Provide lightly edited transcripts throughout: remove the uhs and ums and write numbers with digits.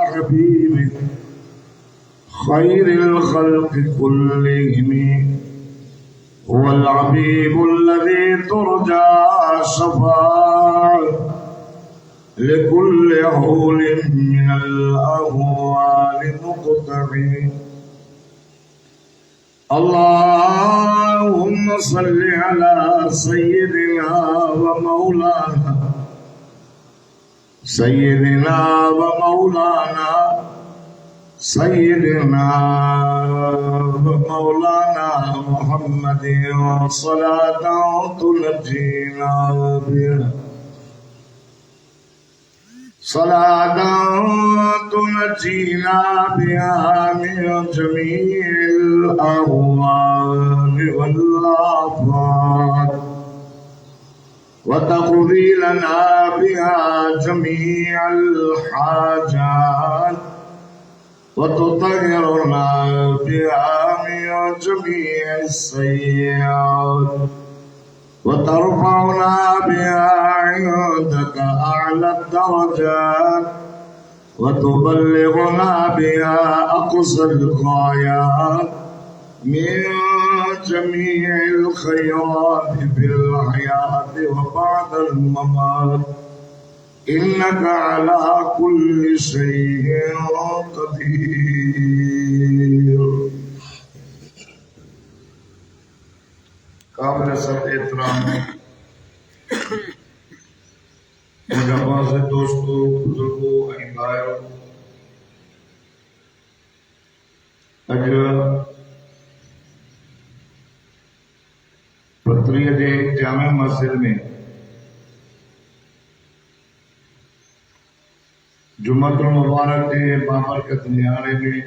حبيبك خير الخلق كلهم هو الحبيب الذي ترجى شفاعته لكل هول من الأهوال مقتضي. اللهم صل على سيدنا ومولانا محمد صلاة تنجينا بها من جميع الأهوال والآفات وتقضي لنا بها جميع الحاجات وتطهرنا بها من جميع السيئات وترفعنا بها عندك أعلى الدرجات وتبلغنا بها أقصى الغايات من جميع الخيرات في الحياة وبعد الممات إنك على كل شيء قدير. काबिल सब एहतराम दोस्तों बुजुर्गों भाइयों, अज पथरी के जामे मस्जिद में जुम्मतुल मुबारक के बाबरकत नियारे में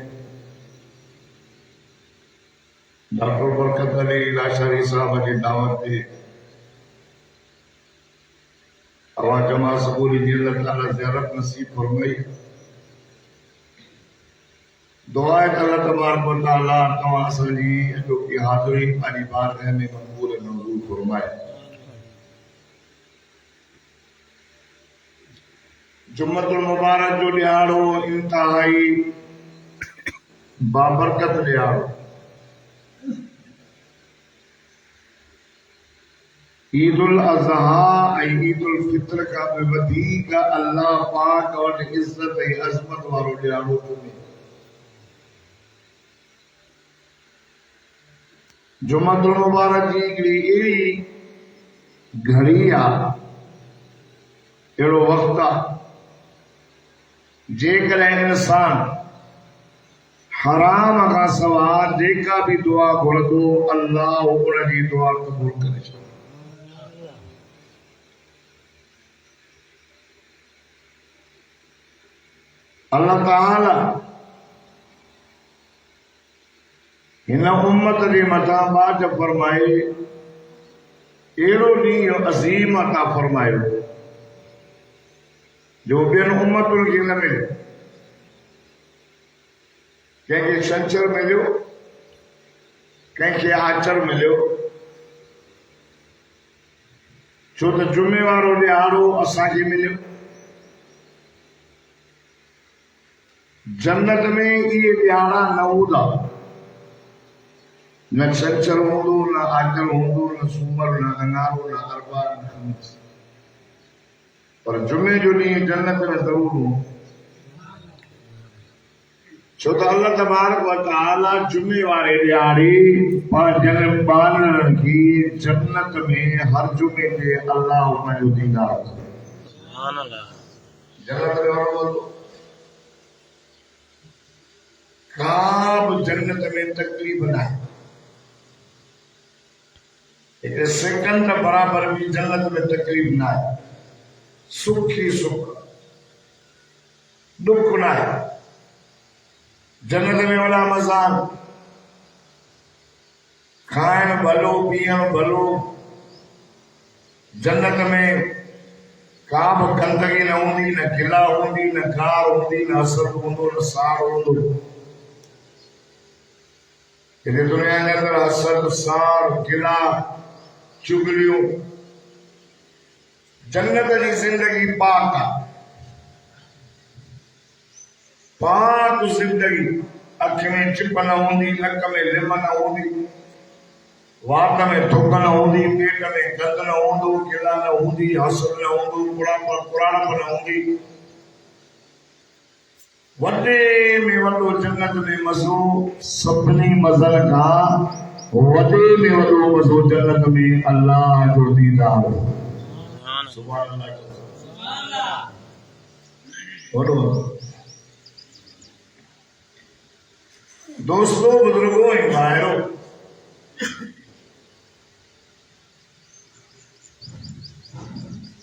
डॉक्टर बरकत अली लाशारी साहब की दावत थी आवाज जमा सबूरी जी अल्लाह ताला ज़ियारत नसीब फरमाई। दुआ है अल्लाह तबारक व तआला तवा असांजी जो की हाज़िरी पानी बारगाह में मक़बूल मंज़ूर फरमाए। जुम्मतुल मुबारक जो ॾियारो इंतहाई बाबरकत ॾियारो, ईदुल अज़हा ईदुल फित्र का बेवधी का अल्लाह पाक और इज्जत अजमत वारो ॾियारो कोन्हे। जुम्मतुल मुबारक जी हिकिड़ी अहिड़ी घड़ी आहे, अहिड़ो वक़्तु आहे जेकॾहिं इंसान हराम खां सवाइ जेका भी दुआ घुरंदो अल्लाह उन जी दुआ क़बूल करे छॾींदो। अल्लाह ताला हिन उम्मत जे मथां बाज फरमाए अहिड़ो ॾींहुं अज़ीम अता फरमायो जो ॿियनि उम्मतुनि खे न मिले। कंहिंखे छंछरु मिलियो, कंहिंखे आचर मिलियो, छो त जुमे वारो ॾियारो असांखे मिलियो। जन्नत में इहे ॾियारा न हूंदा, न छंछरु हूंदो, न आचर हूंदो, न सूमर, न अनारो, न अरबा, न खमीस, पर जुमे जो ॾींहुं जन्नत में ज़रूर हूंदो। छो त अल्लाह तबारक व तआला जुमे वारे ॾियारे पंहिंजनि ॿारनि खे जन्नत में हर जुमे ते अल्लाह हुनजो दीदार जन्नत में वञो। का बि जन्नत में तकलीफ़ न आहे, एक सेकंड बराबर भी जन्नत में तकलीफ ना है, सुख ही सुख, दुख ना है। जन्नत में वाला मजाक, खाइण भलो पीअण भलो। जन्नत में का बि गंदगी न हूंदी, न गिला हूंदी, न कार हूंदी, न असर हूंदो, न साड़ हूंदो। हिते दुनिया जे अंदर असर, साड़, गिला, चुगलियों। जन्नत की जिंदगी पाक आहे। पाक जिंदगी अख में चिप न हूंदी, नक में लिम न हूंदी, वात में थुक न हूंदी, पेट में गंद न हूंदो, कीड़ा न हूंदी, हसद न हूंदो, पुराणप न हूंदी। वॾे में वॾो जन्नत में मज़ो, सभिनी मज़ल खां वॾे में वॾो मज़ो जन्नत में अल्लाह जो दीदार। सुभान अल्लाह। दोस्तों, बुजुर्गों ऐं भाइयों,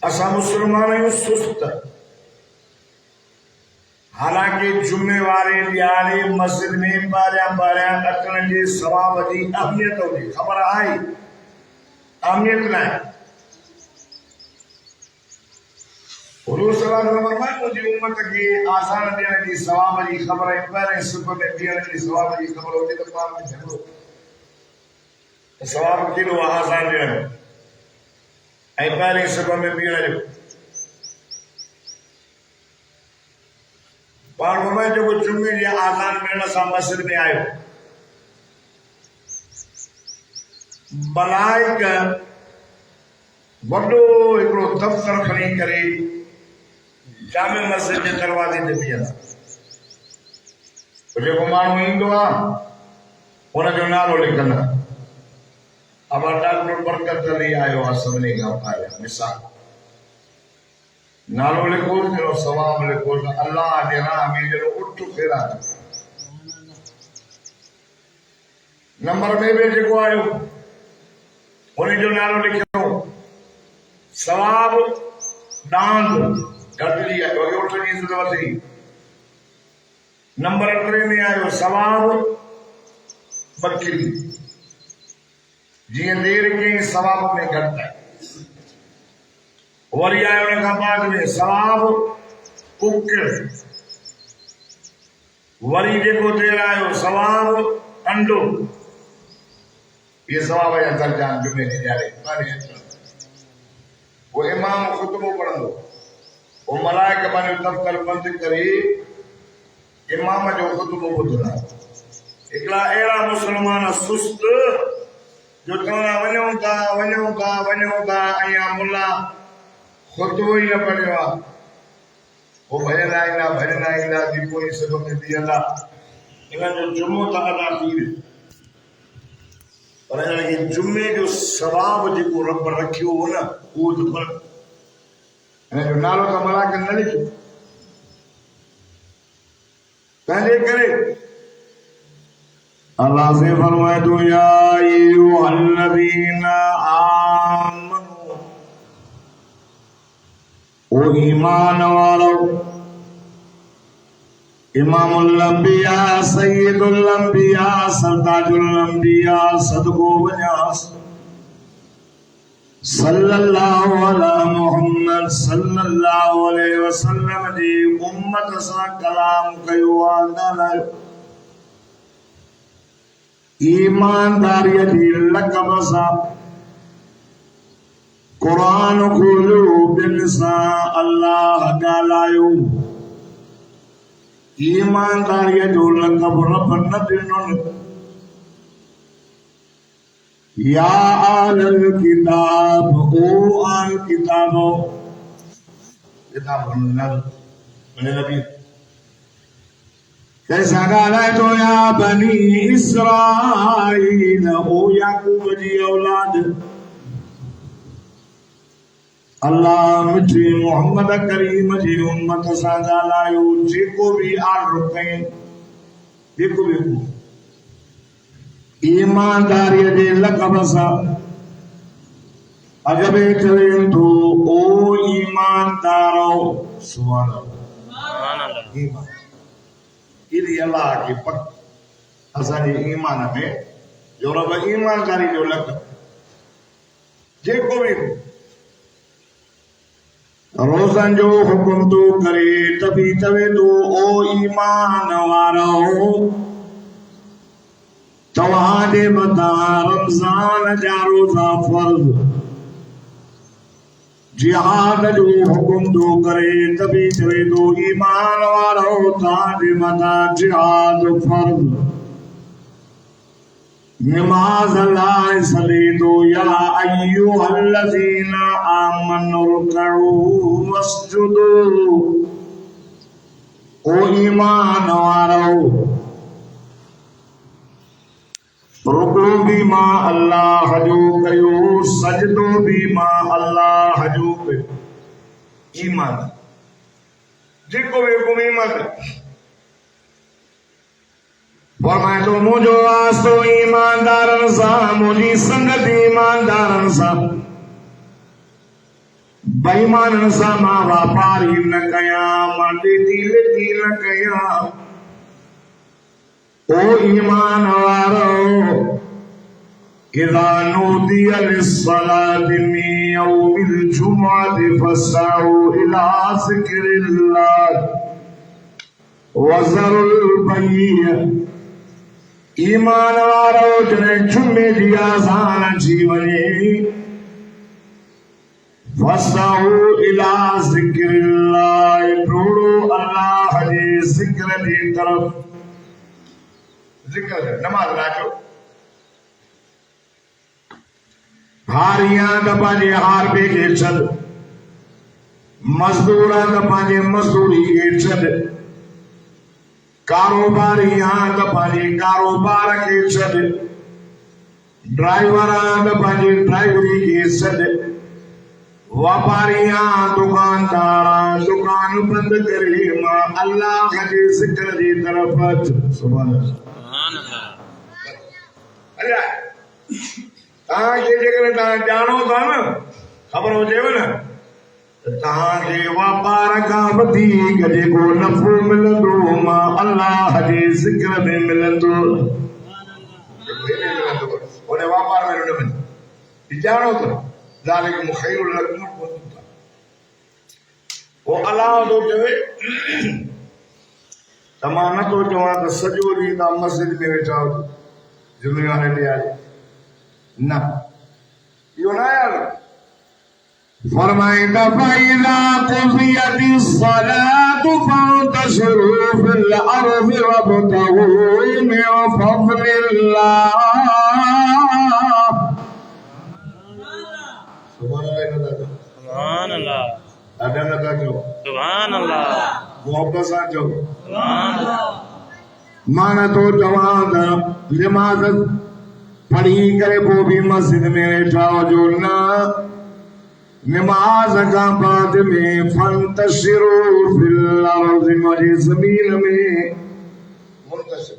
असां मुसलमान आहियूं सुस्त। हालांकि जुमे वारे ॾियारे मस्जिद में ॿाहिरियां अचण जे सवाब जी अहमियत हुजे, ख़बर आहे, अहमियत न आहे। हुज़ूर सल्लल्लाहु अलैहि वसल्लम फरमायो, मुंहिंजी उम्मत खे आज़ान ॾियण जी सवाब जी ख़बर आहे, पहिरें सुबुह में ॾियण जी सवाब जी ख़बर हुजे त पाण में झगड़ो त सवाब केॾो आहे आज़ान ॾियण में ऐं पहिरें सुबुह में ॾियण जो। पाण फरमायो जेको जुमे जे आज़ान मिलण सां मस्जिद में आयो, मलाइक वॾो हिकिड़ो दफ़्तर खणी करे जामे मस्जिद जे दरवाज़े ते बीहंदा। जेको माण्हू ईंदो आहे हुनजो नालो लिखंदा, अब डॉक्टर बरकत अली आयो आहे सभिनी खां पहिरियां, मिसाल नालो लिखो, जहिड़ो सवाब लिखो त अल्लाह जे राह में जहिड़ो उठ फेरा। नंबर में बि जेको आयो उनजो नालो लिखियो, सवाब डांद घटिजी आयो, अॻे उठ जी इज़त वधी। नंबर 3 में आयो सवाब बकरी, जीअं देर कई सवाब में घटि आहे। वरी आयो उन खां बाद में सवाब कुकिड़, वरी जेको देर आयो सवाब अंडो। ये सवाब जा दर्जा जुमे जे ॾियारे। वो इमाम खुतबो पढ़ंदो, वो मलाइक पंहिंजो दफ़्तर बंदि करे इमाम जो खुतबो ॿुधंदा। हिकिड़ा अहिड़ा मुस्लमान सुस्त जो चवंदा वञूं था ऐं मुला खुतबो ही न पढ़ियो आहे, वो भजन आईंदा दीपो ई सभु में बीहंदा। इन्हनि जो जुमो त अदा थी वियो, पर हिननि खे जुमे जो सवाब जेको रब रखियो हो न, उहो त पर हिन जो नालो त मलाइक न लिखियो। तंहिंजे करे अल्लाह से फरमाए तो या अय्युहल्लज़ीना आमनू, ओ ईमान वालो, इमामुल अंबिया सय्यदुल अंबिया सरताजुल अंबिया सदको वञास सल्लल्लाहु अला मुहम्मद सल्लल्लाहु अलैहि वसल्लम जी उम्मत सां कलाम कयो आहे, ॻाल्हायो। ईमानदारीअ जी लक़ब सां क़ुरान खोलियो, दिल सां अल्लाह ॻाल्हायो। ईमानदारीअ जो लक़ब रब न ॾिनो न। या आलल किताब, ओ आल किताबो, किताब नबी कैसा ॻाल्हाए तो या बनी इसराइल, ओ याकूब जी औलाद। अल्लाह मिठी मोहम्मद करीम जी उम्मत सां ॻाल्हायो। जेको बि आर्डर कई, जेको बि ईमानदारीअ जे लक़ब सां अॻिते चवे थो, ओ ईमानदारो, सुभान अल्लाह। ईमान इली अल्लाह के पक असांजे ईमान में जो रब ईमानदारी जो लक़ब, जेको बि रोज़न जो हुकुम तो करे तभी चवे तो, ओ ईमान वारो, तव्हांजे मथां रमज़ान जा रोज़ा फर्ज़, जिहाद जो हुकुम तो करे तभी चवे तो ईमान वारो ताजे मता जिहाद फर्ज नमाज अल्लाह सले तो या अय्युहल्लज़ीना आमनु रुकऊ वस्जुदू ओ ईमान वारो रुको भी मां अल्लाह जो कयो सजदो भी मां अल्लाह जो कयो ईमान जेको भी हुकुम ईमान फरमाए तो मुझो वास्तो ईमानदारन सा मुझी संगत ईमानदारन सा बेईमानन सा मां वापारी न कया मां ॾेती न कया ओ ईमान वारो इज़ा नूदिया लिस्सलाति मिन यौमिल जुमुअति फस्अऊ इला ज़िक्रिल्लाह वज़रुल बैअ ईमान वारो जॾहिं जुमे जी आज़ान अची वञे फस्अऊ इला ज़िक्रिल्लाह डोड़ो अल्लाह जे ज़िक्र जी तरफ़ जिक्र नमाज राजो हारियां द पांजे हार पे के छद मजदूरा द पांजे मजदूरी के छद कारोबारियां द पांजे कारोबार के छद ड्राइवरा द पांजे ड्राइवरी के छद व्यापारियां दुकानदारा दुकान बंद करे मां अल्लाह के जिक्र जी तरफ सुभान अल्लाह अल्लाह तहां के जेकर तहां जानो था न खबर हुजेव न तहां के व्यापार का वधीक जेको नफ़ो मिलंदो मां अल्लाह जे ज़िक्र में मिलंदो ओने व्यापार में न मिले जानो था ज़ालिकुम खैरुल लकुम वो अल्लाह तो चवे तमाम तो चवा त सजो दी ता मस्जिद में वेठा हो जुमे वाले ले आए ना यो ना यार फरमाए फइज़ा कुज़ियतिस सलातु फंतशिरू फिल अर्ज़ि वब्तगू मिन फज़लिल्लाह सुभान अल्लाह अदा लगा जो सुभान अल्लाह मोहब्बत सा जो सुभान अल्लाह माना तो जवान नमाज पढ़ी करे वो भी मस्जिद में बैठा हो जो ना नमाज का बाद में फंतशिरू फिल अर्ज़ि मुझे ज़मीन में मुंतशिर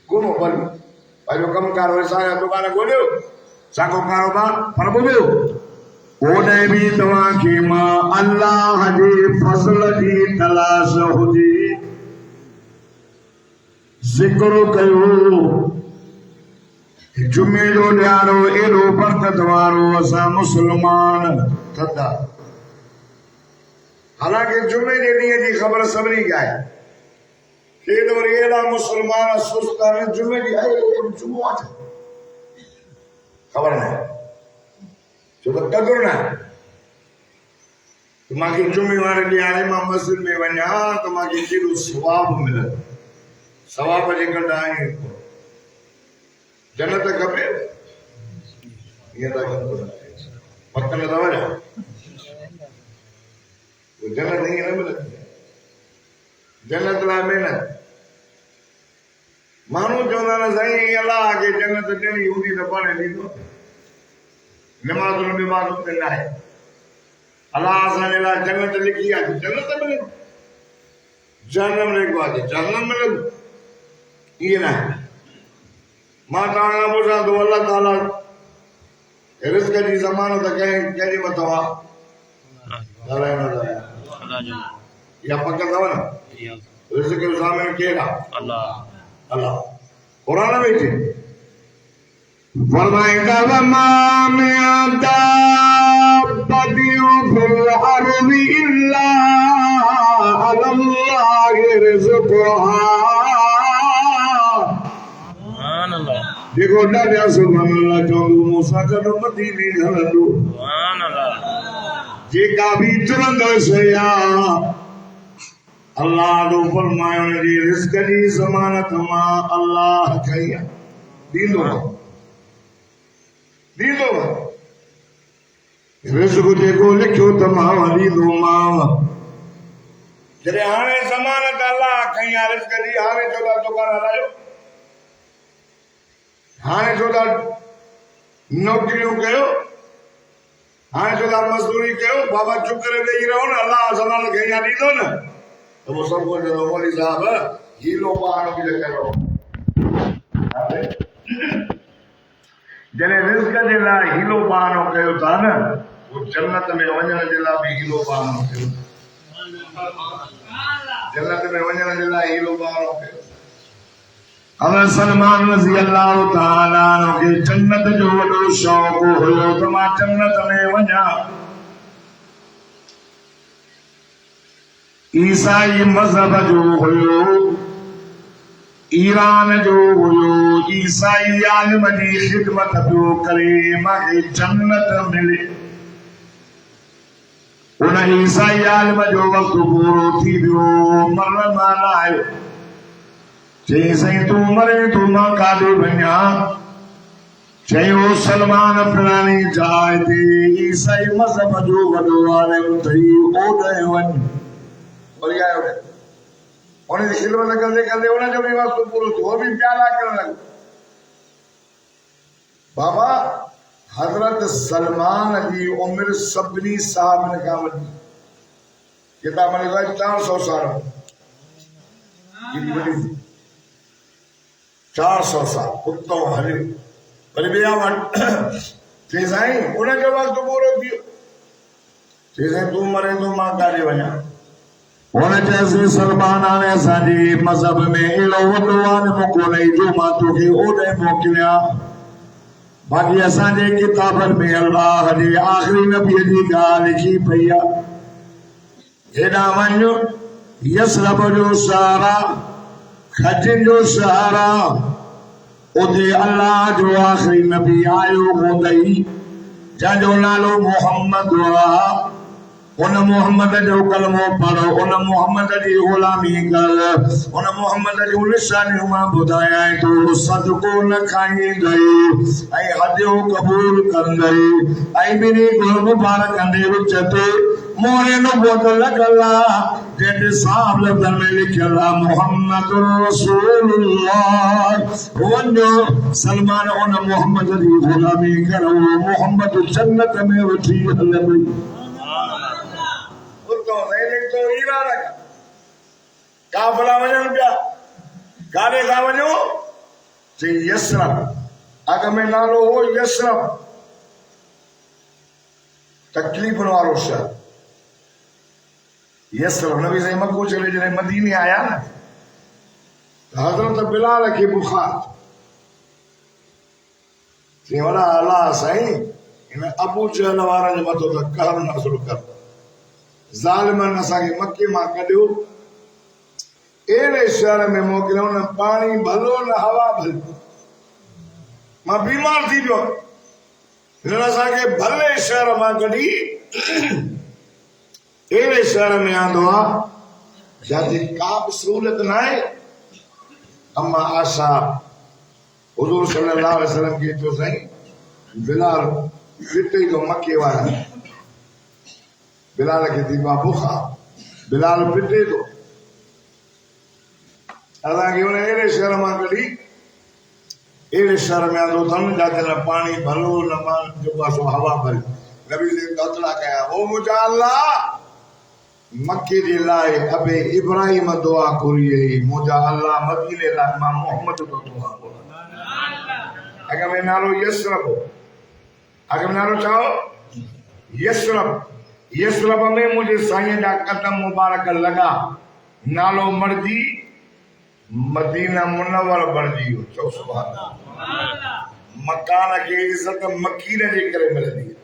घूमो पर जो कम कार सारा दुकान खोलियो साको कारोबार पर बोलियो ओने भी तवा के मां अल्लाह जे फज़ल जी तलाश हुजी जिक्र कयो जुमे जो ॾियारो एॾो बरकत वारो असां मुस्लमान थदा हालांकि जुमे जे ॾींहं जी ख़बर सभिनी खे आहे के त वरी एॾा मुस्लमान सुस्त आहिनि जुमे ॾींहुं आहे जुमो आहे ख़बर न आहे छो त क़दुरु न आहे मूंखे जुमे वारे ॾींहुं हाणे मां मस्जिद में वञा त मूंखे केॾो सवाबु मिलंदो सवाब जे कंदा आहियूं जन्नत खपे ये तो पक्का लगा हुआ वो जन्नत नहीं है ना मिलती जन्नत ला मेहनत मानू चवंदा न साईं अल्लाह खे जन्नत ॾियणी हूंदी त पाण ॾींदो नमाज़ुनि बिमाज़ुनि ते न आहे अल्लाह असांजे लाइ जन्नत लिखी आहे जन्नत मिले जहन्नम लिखो आहे जहन्नम मिलंदो इहे न आहे मां तव्हां खां पुछां थो अल्लाह ताला रिस्क जी ज़मानत कंहिंजे मथां आहे या पक अथव न रिस्क जो सामिन केरु आहे अल्लाह क़ुरान में थी फरमाईंदा वमा मिन दाब्बतिन फिल अर्ज़ि इल्ला अलल्लाहि रिज़्क़ुहा जेको ॾाढा सुभाणे अल्लाह चवंदो मूंसां गॾु मदीने हलंदो जेका भी तुरंत हुआ अल्लाह तो फरमायो जी रिस्क जी ज़मानत मां अल्लाह कई दींदो रिस्क जेको लिखियो त मां ॾींदो मां जॾहिं हाणे ज़मानत अल्लाह कई आहे रिस्क जी हाणे छो था दुकान हलायो हाणे छो था नौकरियूं कयो हाणे छो था मज़दूरी कयो बाबा चुप करे वेही रहो न अल्लाह ज़मानत कई आहे ॾींदो न तो वो सब बोल रहे मौलवी साहब हीलो बहानो भी करो जॾहिं रिस्क जे लाइ हीलो बहानो कयो था न वो जन्नत में वञण जे लाइ बि हीलो बहानो कयो जन्नत में वञण जे लाइ हीलो बहानो कयो हज़रत सलमान रज़ी अल्लाह तआला अन्हु खे जन्नत जो वॾो शौक़ हुयो त मां जन्नत में वञा ईसाई मज़हब जो हुयो ईरान जो हुयो ईसाई आलिम जी ख़िदमत पियो करे मूंखे जन्नत मिले उन ईसाई आलिम जो वक़्तु पूरो थी वियो मरण महिल आयो चई साईं तूं मरे तूं मां काॾे वञा चयो सलमान फलाणी जाइ ते ईसाई मज़हब जो वॾो आलिम अथई ओॾे वञ वरी आयो उनजी खिदमत कंदे कंदे उनजो बि वक़्तु पूरो थियो वो भी प्याला करण लॻो बाबा हज़रत सलमान जी उमिरि सभिनी साहबनि खां वॾी किताब में लिखियो 400 साल केॾी वॾी 400 साल उतो हलियो वरी ॿिया वटि चई साईं उनजो वक़्तु पूरो थियो चई साईं तूं मरे तूं मां काॾे वञा हुन चयसि सलमान हाणे असांजे मज़हब में अहिड़ो वॾो आलिम कोन्हे जो मां तोखे ओॾे मोकिलियां बाक़ी असांजे किताबनि में अल्लाह जे आख़िरी नबीअ जी ॻाल्हि लिखी पई आहे हेॾां वञ यसरब जो सहारा खजनि जो सहारा उते अल्लाह जो आख़िरी नबी आयो हूंदई जंहिंजो नालो मोहम्मद आहे उन मोहम्मद जो कलमो पढ़ो उन मोहम्मद जी ग़ुलामी कर उन मोहम्मद जूं निशानियूं मां ॿुधायां थो सदको न खाईंदई ऐं हदियो क़बूल कंदई ऐं ॿिन्ही गुल मुबारकनि जे विच ते मोहरे नुबुवत लॻल आहे जंहिंजे साहब लफ़्ज़नि में लिखियल आहे मोहम्मद रसूलुल्लाह वञो सलमान उन मोहम्मद जी ग़ुलामी कर उहो मोहम्मद जन्नत में वठी हलंदई काफ़िला वञनि पिया काॾे था वञो चई यसरब अॻ में नालो हो यसरब तकलीफ़ुनि वारो शहर यसरब नबी साईं मक्को छॾे जॾहिं मदीने आया न हज़रत बिलाल खे बुखार चई वॾा अलाह साईं हिन अबू जहल वारनि जे मथां त कहर नाज़िल कर ज़ालिमनि असांखे मके मां कढियो अहिड़े शहर में मोकिलियो न पाणी भलो न हवा भली मां बीमार थी पियो हिननि असांखे भले शहर मां कढी अहिड़े शहर में आंदो आहे जिते का बि सहूलियत न आहे अम्मा आशा हुज़ूर सल्लल्लाहु अलैहि वसल्लम खे चयो साईं बिलाल फिटे थो मके वारा बिलाल खे थी पा बुखार बिलाल फिटे थो असांखे हुन अहिड़े शहर मां कढी अहिड़े शहर में आंदो अथनि जिते न पाणी भलो न जेको आहे सो हवा भली नबी से हथड़ा कया ओ मुंहिंजा अल्लाह मके जे लाइ अबे इब्राहिम दुआ घुरी मुंहिंजा अल्लाह मदीने लाइ मां मोहम्मद जो दुआ घुरां अॻ में नालो यसरब अॻ में नालो छा यसरब यसरब में मुंहिंजे साईं जा कदम मुबारक लॻा नालो मर्जी मदीना मुनव्वर बणिजी वियो चओ सुभान अल्लाह मकान खे इज़त मकीन जे करे मिलंदी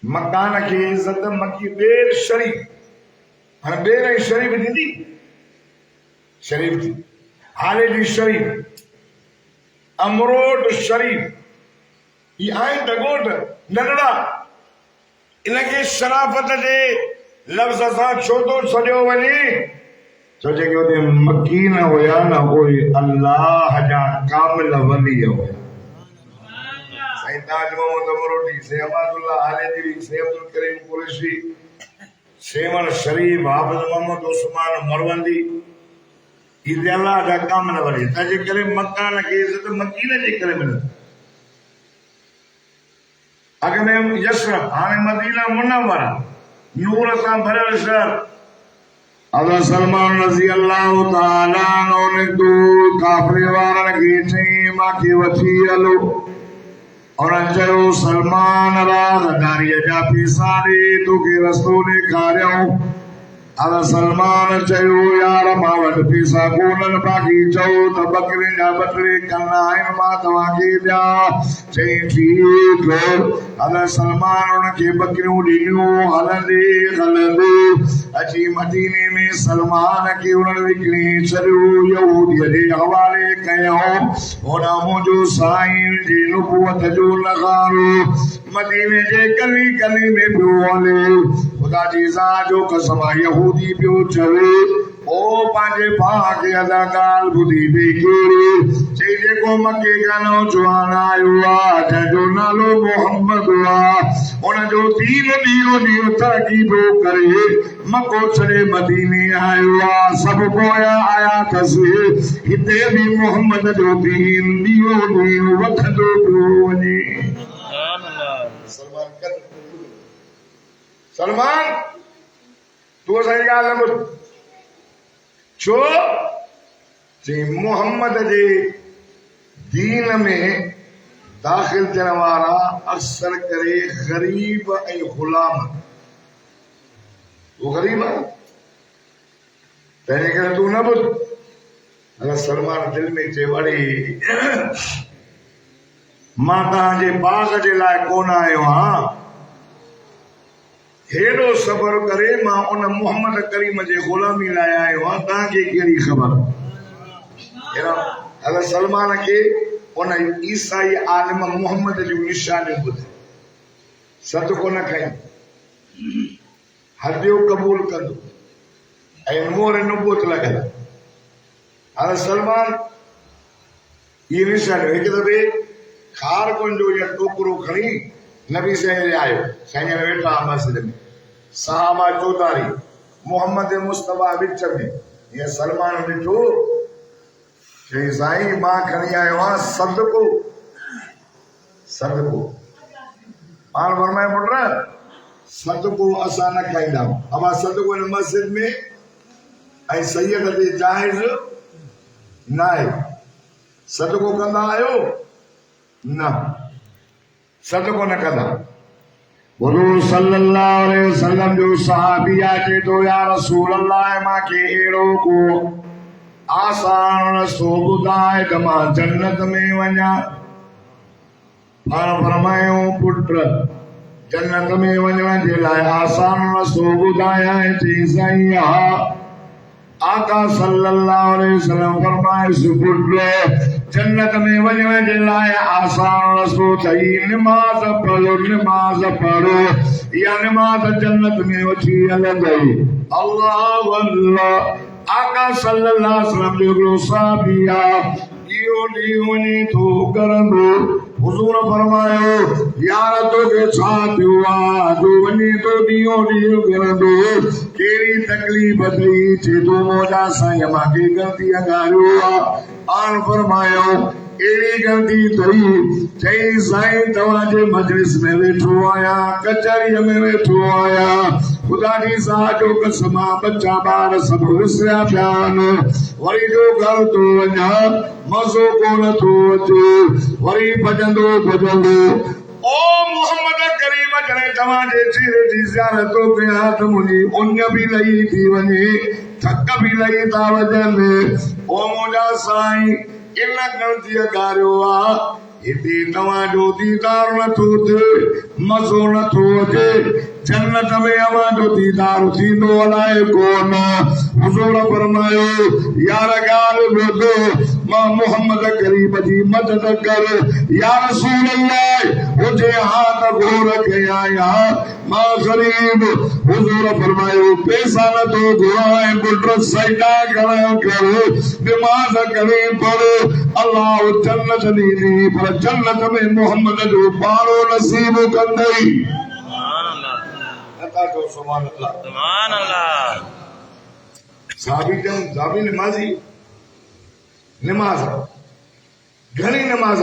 मकान खे इज़त मकी बेर शरीफ हाणे बेर ऐं शरीफ ॾींदी शरीफ थी हालेडी शरीफ अमरोट शरीफ ही आहिनि त ॻोठ नंढड़ा इनके शराफत जे लफ्ज़ सां छो थो सॼो वञे छो जे के मक्की न हुया न उहे अल्लाह जा कामिल वली हुया साईं ताज मोहम्मद अमरोटी से अमादुल्लाह आलेजी से अब्दुल करीम कुरैशी सेवन शरीफ हाफिज मोहम्मद उस्मान मरवंदी इहे अल्लाह जा कामिल वली तंहिंजे करे मकान खे इज़त मकीन जे करे मिलंदी अॻ में यशरफ हाणे मदीना मुनव्वरा नूर सां भरियल शहर हज़रत सलमान रज़ी अल्लाह ताला अन्हु ने दो काफ़िले वारनि खे चई मांखे वठी हलो और चयो सलमान राज़दारीअ जा पैसा ॾे तोखे रस्तो ॾेखारियऊं हज़रत सलमान चयो यार मां वटि पैसा कोन्हनि बाक़ी चओ त बकरे जा 2 कन्ना आहिनि मां तव्हांखे ॾियां चई ठीकु हज़रत सलमान उनखे बकरियूं ॾिनियूं हलंदे हलंदे अची मदीने में सलमान खे उन्हनि विकिणी छॾियो यहूदीअ जे हवाले कयऊं होॾां मुंहिंजो साईं जी नुबुवत जो नज़ारो मदीने जे गली गली में पियो हले ख़ुदा जी ज़ात जो कसम यहूदी पियो चवे ओ पंहिंजे भाउ खे अदा ॻाल्हि ॿुधी बि कहिड़ी चई जेको मके खां नौजवान आयो आहे जंहिंजो नालो मोहम्मद आहे उनजो दीन ॾींहों ॾींहुं तरक़ी पियो करे मको छॾे मदीने आयो आहे सभु पोयां आया अथसि हिते बि मोहम्मद जो दीन ॾींहों ॾींहुं वधंदो पियो वञे सलमान तू असांजी ॻाल्हि न ॿुध छो चई मोहम्मद जे दीन में दाख़िल थियण वारा अक्सर करे ग़रीब ऐं ग़ुलाम वो ग़रीब आहे तंहिंजे करे तू न ॿुध अगरि सलमान दिलि में चए वरी मां तव्हांजे बाग़ जे लाइ कोन आयो आहियां हेॾो सबर करे मां उन मोहम्मद करीम जे ग़ुलामी लाइ आयो आहियां तव्हांखे कहिड़ी ख़बर अगरि सलमान खे उन ईसाई आलिम मोहम्मद जूं निशानियूं ॿुधाए सदको न खईं हदियो क़बूल कंदो ऐं मोहर नुबूवत लॻल हाणे सलमान इहे निशानियूं हिकु दफ़े खारकुन जो इहो टोकरो खणी नबी साईं ॾे आयो साईं वेठा मस्जिद में सहाबा चौधारी मोहम्मद मुस्तफा विच में हीअं सलमान ॾिठो चई साईं मां खणी आयो आहियां सदको सदको पाण फरमाए पुट सदको असां न खाईंदा आहियूं अमा सदको हिन मस्जिद में ऐं सैयद ते जाइज़ न आहे सदको कंदा आहियो न सदको न कंदा हुज़ूर सल्लल्लाहु अलैहि वसल्लम जो सहाबी अचे तो या रसूल अल्लाह मांखे अहिड़ो को आसान रस्तो ॿुधाए त मां जन्नत में वञा पाण फरमायो पुट जन्नत में वञण जे लाइ आसान रस्तो ॿुधायां चई साईं हा आका सल्लल्लाहु अलैहि वसल्लम फरमाए पुट जन्नत में वञण जे लाइ आसान रस्तो अथई निमाज़ पढ़ो या निमाज़ जन्नत में वठी हलंदई अल्लाहु अल्लाह आका सल्लल्लाहु अलैहि वसल्लम जो हिकिड़ो सहाबी आहे इहो ॾींहुं वञे थो करंदो हुज़ूर फरमायो यार तोखे छा थियो आहे जो वञे थो ॾींहों ॾींहुं करंदो कहिड़ी तकलीफ़ अथई चए थो मौजा साईं मूंखे ग़लती अॻारियो आहे पाण फरमायो अहिड़ी ग़लती अथई चई साईं तव्हांजे मजलिस में वेठो आहियां कचहरीअ में वेठो आहियां ख़ुदा जी ज़ात जो कसम बच्चा ॿार सभु विसरिया पिया आहिनि वरी जो घर थो वञा मज़ो कोन थो अचे वरी भॼंदो ओ मोहम्मद करीम जॾहिं तव्हांजे चेहरे जी ज़ियारत थो कयां त मुंहिंजी उञ बि लही थी वञे थक बि लही था वञनि ओ मुंहिंजा साईं इन ग़लती अॻारियो आहे हिते तव्हांजो दीदार नथो थिए मज़ो नथो अचे जन्नत में अवां जो दीदार थींदो अलाए कोन। हुज़ूर फरमायो यार ॻाल्हि ॿुध मां मोहम्मद करीम जी मदद कर या रसूल अल्लाह हुजे हा त घोर के आया मां गरीब। हुज़ूर फरमायो पैसा न तो घुराए पुट सजदा करा कर नमाज करे पढ़ अल्लाह जन्नत ॾींदी पर जन्नत में मोहम्मद जो पारो नसीब कंदई। सुभान अल्लाह सुभान अल्लाह। साबी जन साबी नमाजी नमाज घणी नमाज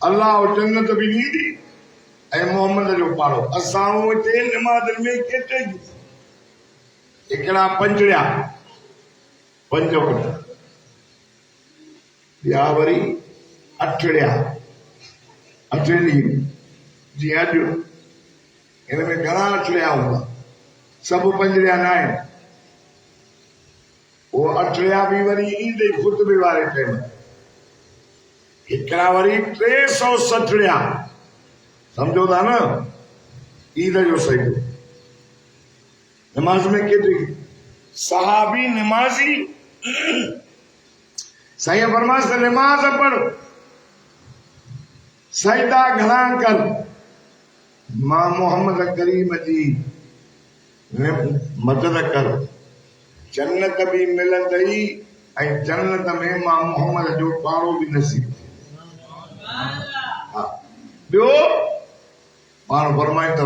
अल्लाह जन्नत भी ॾींदी ऐं मोहम्मद जो पारो। असां हिते नमाज में केतिरे हिकिड़ा पंजड़िया 5 फुट या वरी अठड़िया अठड़ी जी अॼु हिन में घणा अठड़िया हूंदा सभु पंजड़िया न आहिनि। वो अठड़िया भी वरी ईंदे खुतबे वारे टाइम हिकिड़ा वरी 360 समझो था न ईद जो सही नमाज में केतिरी सहाबी नमाजी सही फरमास नमाज पढ़ सजदा घणा कर मां मोहम्मद करीम जी मदद कर जन्नत भी मिलंदई ऐं जन्नत में मां मोहम्मद जो पारो भी नसीब। ॿियो पाण फरमाए त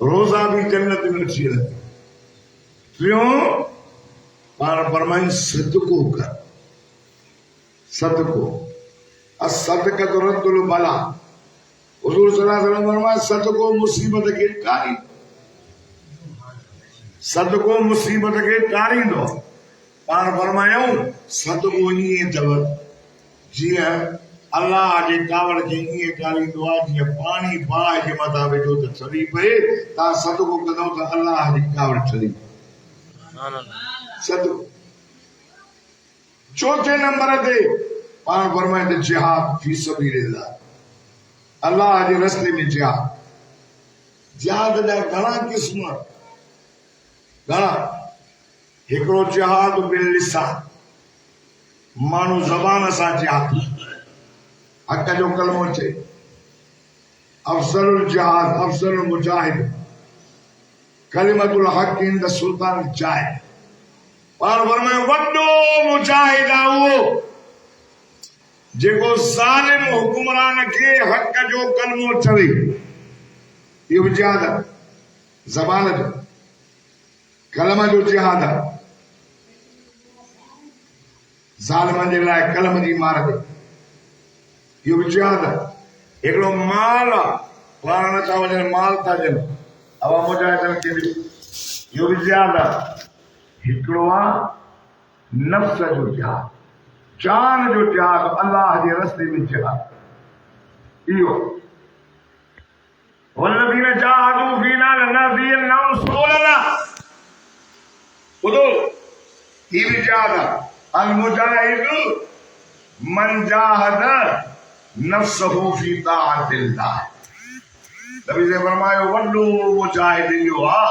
रोज़ा भी जन्नत में अची वेंदा। टियों पाण फरमाए सदको कर सदको असदक़त रद्दुल बला। हुज़ूर सल्लल्लाहु अलैहि वसल्लम फरमाए सदको मुसीबत के टारी सदको मुसीबत के टारींदो। पाण फरमायूं सदको ईअं अथव जीअं अल्लाह जे कावड़ खे ईअं टारींदो आहे जीअं पाणी बाहि जे मथां वेठो त छॾी पए तव्हां सदको कंदव त अल्लाह जी कावड़ छॾी सदको। चौथे नंबर ते पाण फरमाए त जिहाद फी सबीलिल्लाह अल्लाह जे रस्ते में जिहाद। जिहाद जा घणा क़िस्म घणा हिकिड़ो जिहाद बिल लिसान माण्हू ज़बान सां जिहाद हक़ जो कलमो चए अफज़लुल जिहाद अफज़लुल मुजाहिद कलिमतुल हक़ इंद सुल्तान जाए। पाण फरमायो वॾो मुजाहिद आहे उहो जेको ज़ालिम हुकुमरान खे हक़ जो कलमो चवे। इहो बि जिहाद आहे ज़बान जो कलम जो जिहाद आहे। ज़ालिमनि जे लाइ कलम जी मार ते इहो बि जिहाद आहे। हिकिड़ो माल आहे पाण नथा वञनि माल था ॾियनि अवा मुजाहिदनि खे बि इहो बि जिहाद आहे। हिकिड़ो आहे नफ़्स जो जिहाद जान जो जिहाद अल्लाह जे रस्ते में जिहाद। इहो वल्लज़ीन जाहदू फीना लनहदियन्नहुम सुबुलना ॿुधो हीउ बि जिहाद आहे। अल मुजाहिद मन जाहद नफ्सहु फी ताअतिल्लाह। नबी से फरमायो वॾो मुजाहिद इहो आहे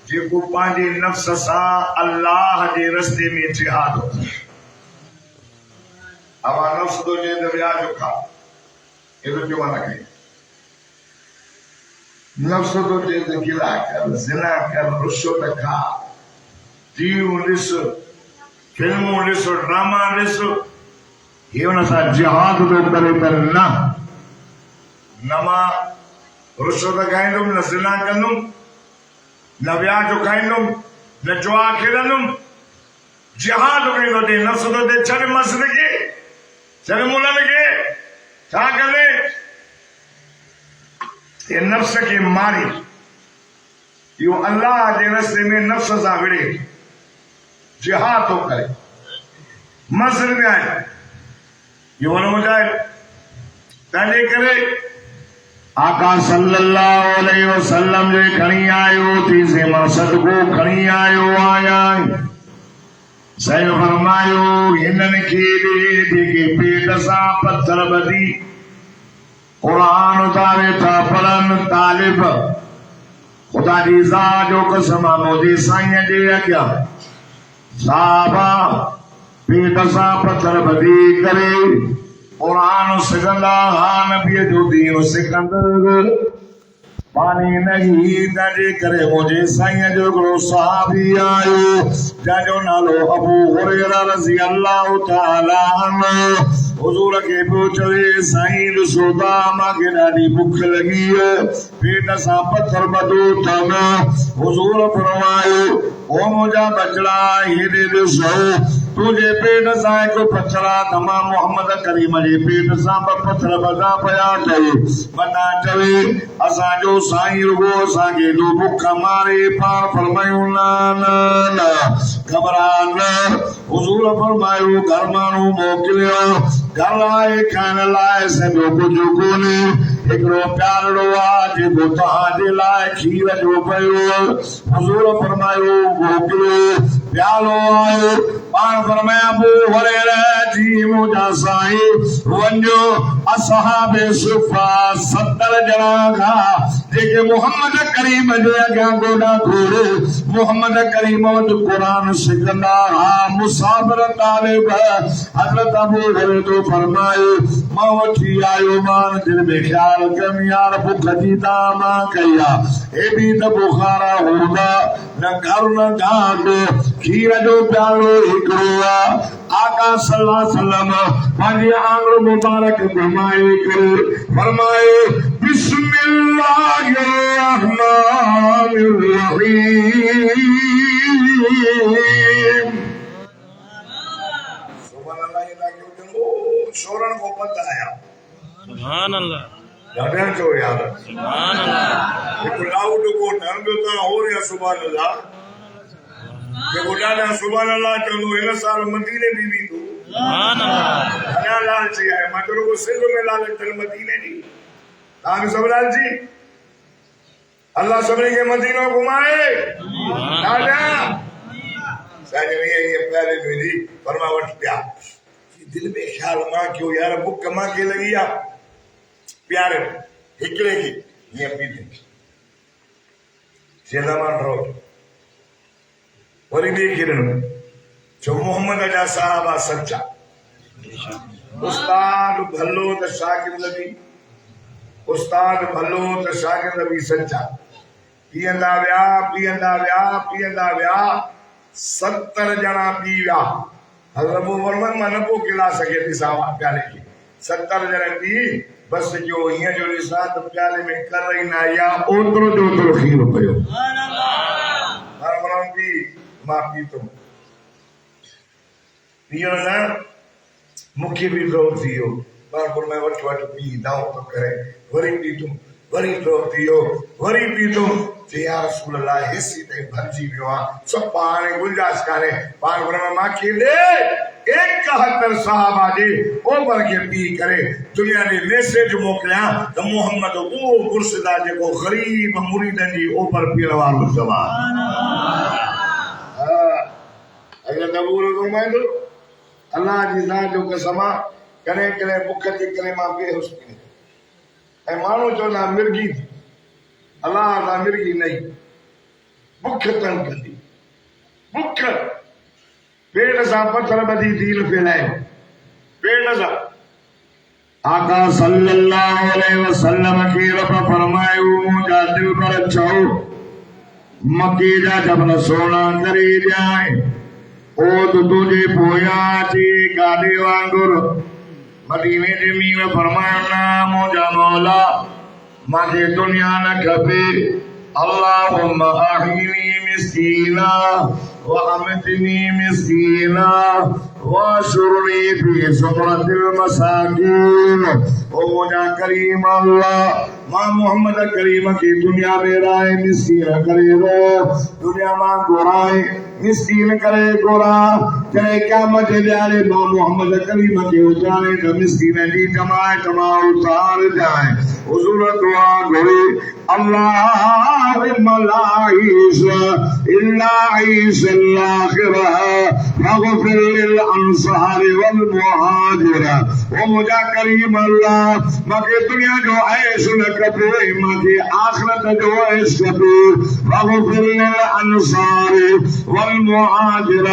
जेको पंहिंजे नफ्स सां अल्लाह जे रस्ते में जिहाद करे। अवा नफ्स तो जे त विया जो खा एॾो चवण लॻे नफ्स तो जे त गिला कर ज़िना कर रुश्वत खा टीवियूं ॾिस फिल्मूं ॾिस ड्रामा ॾिस ये हुन सां जिहाद थो करे त न मां रुश्वत खाईंदुमि न ज़िना कंदुमि न वियाह जो खाईंदुमि न जुआ खेॾंदुमि। जिहाद कईंदो ते नफ्स तो ते छॾ मस्जिद खे छॾ मुलनि खे छा कंदे ये नफ्स खे मारी इहो अल्लाह जे रस्ते में नफ्स सां विड़े जिहाद थो करे मस्जिद में आहे इहो वॾो मुजाहिद। तंहिंजे करे आका सल्लल्लाहु अलैहि वसल्लम जे खणी आयो थी से मां सदको खणी आयो आहियां। सही फरमायो हिननि खे ॾे जेके पेट सां पत्थर ॿधी कुरान उतारे था पढ़न तालिब खुदा जी ज़ात जो कसम मुझे साईं जे अॻियां साहबा पेट सां पत्थर ॿधी करे कुरान सिखंदा हा नबीअ जो दीन सिखंदड़ पानी नहीं तंहिंजे करे मुझे साईं जो हिकिड़ो सहाबी आयो जंहिंजो नालो अबू हुरैरा रज़ी अल्लाह तआला अन्हु हुजूर खे पियो चवे साईं ॾिसो था मूंखे ॾाढी बुख लॻी पेट सां पत्थर ॿधो अथमि हुजूर फरमायो ओ मुंहिंजा बचड़ा हेॾे ॾिसो तुंहिंजे पेट सां हिकु पत्थर आहे त मां मोहम्मद करीम जे पेट सां ॿ पत्थर ॿधा पिया अथई वॾा चवे असांजो साईं रुगो असांखे एॾो बुख मारे पाण फरमायूं न न न घबरा न हुजूर फरमायो घर माण्हू मोकिलियो घर आहे खाइण लाइ सॼो कुझु कोन्हे हिकिड़ो प्यारो आहे जेको तव्हांजे लाइ खीर जो पियो हुजूर फरमायो मोकिलियो प्यालो आयो पाण फरमाया अबू हुरैरा जी मुंहिंजा साईं वञो असहाबे सुफ़ा 70 ॼणा खां जेके मोहम्मद करीम जे अॻियां गोॾा खोड़े मोहम्मद करीम वटि क़ुरान सिखंदा हा मुसाफ़िर तालिब हज़रत अबू हुरैरा फरमायो मां वठी आयो मान दिल में ख़्याल कनि यार बुख जी दामा कया हे बि त बुखारा हूंदा न घर न घाट खीर जो प्यालो हिकिड़ो आहे आका सल्लल्लाहु अलैहि वसल्लम पंहिंजी आंगुर मुबारक घुमाए करे फरमाए बिस्मिल्लाहिर रहमानिर रहीम सुभान अल्लाह ये लागे उठो शोरन को पता आया सुभान अल्लाह ॾाढा चो यार सुभान अल्लाह हिकु लाउड को ढंग था हो रहा सुभान अल्लाह जेको ॾाढा सुभान अल्लाह चवंदो हिन साल मदीने बि वेंदो सुभान अल्लाह अञा लालची आहे मां त रुगो सिंध में लालच अथनि मदीने जी तव्हां सभु लालची अल्लाह सभिनी खे मदीनो घुमाए ॾाढा साईं ये प्यारे में जी फरमा वठ पिया दिल में ख्याल मां कयो यार बुख मां के लगी आ प्यारे हिकड़े की ये पीते जेदामान रो वरी बि किरण जो मोहम्मद जा साहबा सच्चा उस्ताद भलो त शागिर्द बि उस्ताद भलो त शागिर्द बि सच्चा पीअंदा विया 70 ॼणा पी विया हज़रत अबू फरमान मां न पोइ खिला सघे थी सावा प्याले खे 70 ॼणा पी बस जो हीअं जो ॾिसां त प्याले में कर ई न आई आहे ओतिरो जो ओतिरो खीर पियो मां पीतुमि पीअण न मूंखे बि ड्रॉ थी वियो बारपुर में वठ पी दाव तो करे वरी पीतुमि वरी ड्रॉ थी वियो वरी पीतुमि चई या रसूल अल्लाह हिस्सी ताईं भरिजी वियो आहे सभु पाण गुंजाइश कान्हे बारपुर में मांखे ॾे 71 साहबा जे ओभर खे पी करे दुनिया ॾे मैसेज मोकिलियां त मोहम्मद उहो मुर्शिदा जेको ग़रीब मुरीदनि जी ओभर पीअण वारो जवान अगर नबूर फरमाइंदो अल्लाह जी ज़ात जो कसम कॾहिं कॾहिं बुख जे करे मां बेहोश थी ऐं माण्हू चवंदा मिर्गी अल्लाह तां मिर्गी नहीं बुख तंग कंदी बुख पेट सां पत्थर ॿधी दीन फैलाए पेट सां आका सल्लल्लाहु अलैहि वसल्लम खे रब फरमायो मुंहिंजा दिल पर चओ मके जा जबल सोना करे ॼाए ओ तुझे पोया ची गाॾे वांगुर मदीने जे मींहं फरमायो ना मुंहिंजा मौला मांखे दुनिया न खपे अल्लाहुम्मा अहीनी मिस्कीना व अमतनी मिस्कीना वाशुरनी फी ज़ुमरतिल मसाकीन ओ मुंहिंजा करीम अल्लाह मां मोहम्मद करीम की दुनिया में राय मिस्कीन करे रो दुनिया मां गोराए मिस्कीन करे गोरा करे क़यामत जे ॾियारे मां मोहम्मद करीम के उतारे त मिस्कीन जी जमात मां उतार जाए हुजूर दुआ घुरी अल्लाहुम्मा ला ईसा इल्ला ईसा फिल आखिरह वगफिर लिल अंसार वल मुहाजिर। ओ मुझा करीम अल्लाह मके दुनिया जो ऐश न कपे मके आखिरत जो ऐश कपे वगफिर लिल अंसार वल मुहाजिर।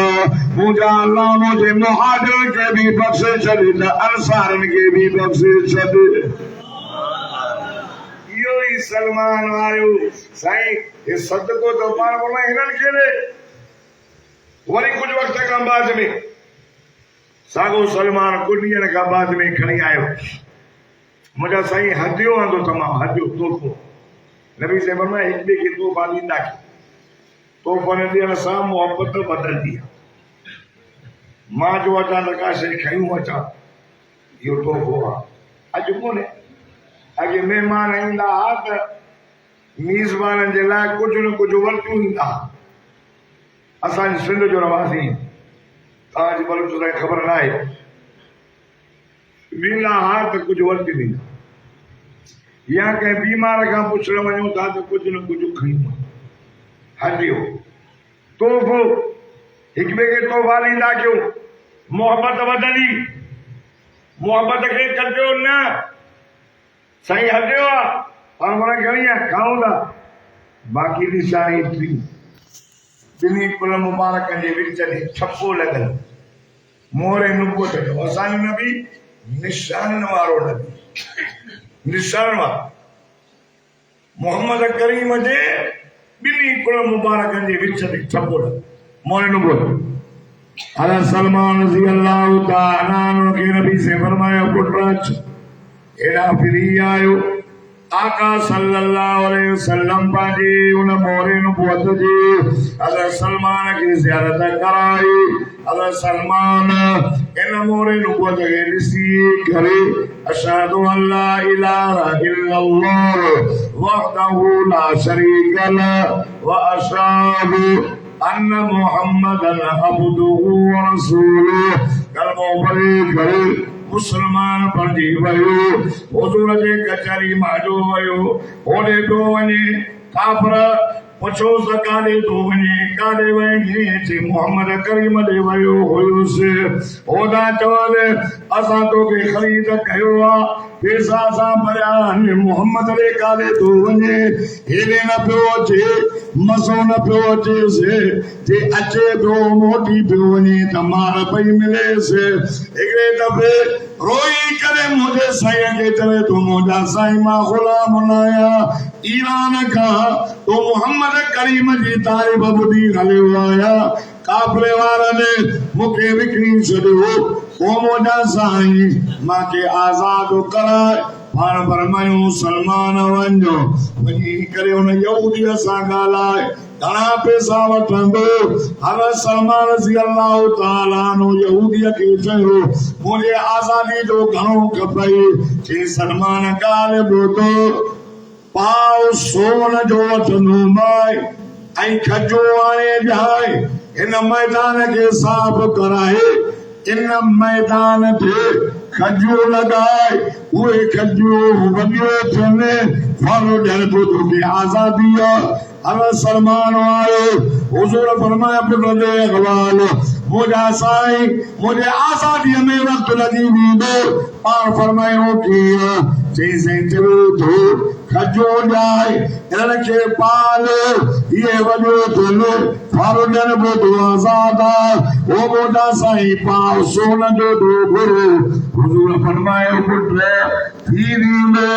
मुझा अल्लाह मुझे मुहाजिर के भी बख्शे छॾे त अंसारन के भी बख्शे छॾे। इहो ई सलमान आयो साईं ये सदको तो पाण बोला हिनन के रे। वरी कुछ वक्त खां बाद में सागो सलमान कुछ ॾींहं खां बाद में खणी आयो। मुंहिंजा साईं हदियो आंदो तमामु हदियो तोहफ़ो। नबी से फरमाया हिक ॿिए खे तोहफ़ा ॾींदा तोहफ़ा न ॾियण सां मोहबत बदलदी आहे। मां जो अचां त का शइ खयूं अचां इहो तोहफ़ो आहे। अॼु कोन्हे अॻे महिमान ईंदा हुआ त मीज़बाननि जे लाइ कुझु न कुझु वरितियूं ईंदा हुआ। असांजी सिंध जो रवाज़ी तव्हांजी बलूच ताईं ख़बर न आहे वेंदा हा त कुझु वरिती ॾींदा या कंहिं बीमार खां पुछण वञूं था त कुझु न कुझु खयूं। हदियो तोहफ़ो हिक ॿिए खे तोहफ़ा ॾींदा कयो मोहबत वधंदी। मोहबत खे कटियो न साईं हदियो आहे और मां घणी आहे खाऊं था बाक़ी निशानी थी ॿिन्ही कुल मुबारकनि जे विच में छपो लॻल मोहरे नुबुवत जो। असांजो नबी निशाननि वारो नबी निशान वारो मोहम्मद करीम जे ॿिन्ही कुल मुबारकनि जे विच में छपो लॻल मोहरे नुबुवत। हज़रत सलमान रज़ी अल्लाह तआला अन्हु खे नबी से फरमाया पुट अच एड़ा फिरी आयो। आका सल्लल्लाहु अलैहि वसल्लम पांजे उन मोहरे नुबुवत जी हज़रत सलमान की ज़ियारत कराई। हज़रत सलमान इन मोहरे नुबुवत खे ॾिसी करे अशहदु अल्ला इलाहा इल्लल्लाह वहदहु ला शरीक लहु व अशहदु अन्न मुहम्मदन अब्दुहु व रसूलुहु। कलमो पढ़ी करे मुसलमान बणजी वियो। हुजूर जे कचहरी मां जो वियो होॾे पियो वञे काफ़िर पुछो त काॾे थो वञे काॾे वञे चई मोहम्मद करीम ॾे वियो हुयुसि। होॾां चवनि असां तोखे ख़रीद कयो आहे पैसा सां भरिया आहिनि मोहम्मद ॾे काॾे थो वञे हेॾे न पियो अचे मज़ो न पियो अचेसि जे अचे पियो मोटी पियो वञे त मार पई मिलेसि। हिकिड़े दफ़े रोई करे मुंहिंजे साईं खे चवे थो मुंहिंजा साईं मां ग़ुलाम न आहियां ईरान खां तो मोहम्मद करीम जी तारीफ़ ॿुधी हलियो आहियां। काफ़िरे वारनि मूंखे विकिणी छॾियो ओ मुंहिंजा साईं मांखे आज़ादु कराए। पाण फरमायूं सलमान वञो वञी करे हुन यहूदीअ सां ॻाल्हाए घणा पैसा वठंदो। हज़रत सलमान रज़ी अल्लाह तआला अन्हु यहूदीअ खे चयो मुंहिंजे आज़ादी जो घणो खपई। चई सलमान ॻाल्हि ॿुधो पाव सोन जो वठंदोमांइ ऐं खजो आणे ॼाए हिन मैदान खे साफ़ कराए इन मैदान ते खजो लॻाए उहे खजो वॾियो थियनि फल ॾियनि पोइ तोखे आज़ादी आहे। हज़रत सलमान आयो हुजूर फरमाया पुट दे अॻवान मुंहिंजा साईं मुंहिंजे आज़ादीअ में वक़्तु लॻी वेंदो। पाण फरमायो कीअं चई साईं चवे थो खजो ॼाए हिननि खे पाल इहे वॾो थियनि फल ॾियनि पोइ तूं आज़ाद आहे। ओ मुंहिंजा साईं पाव सोन जो घुरो हुजूर फरमायो पुट थी वेंदो।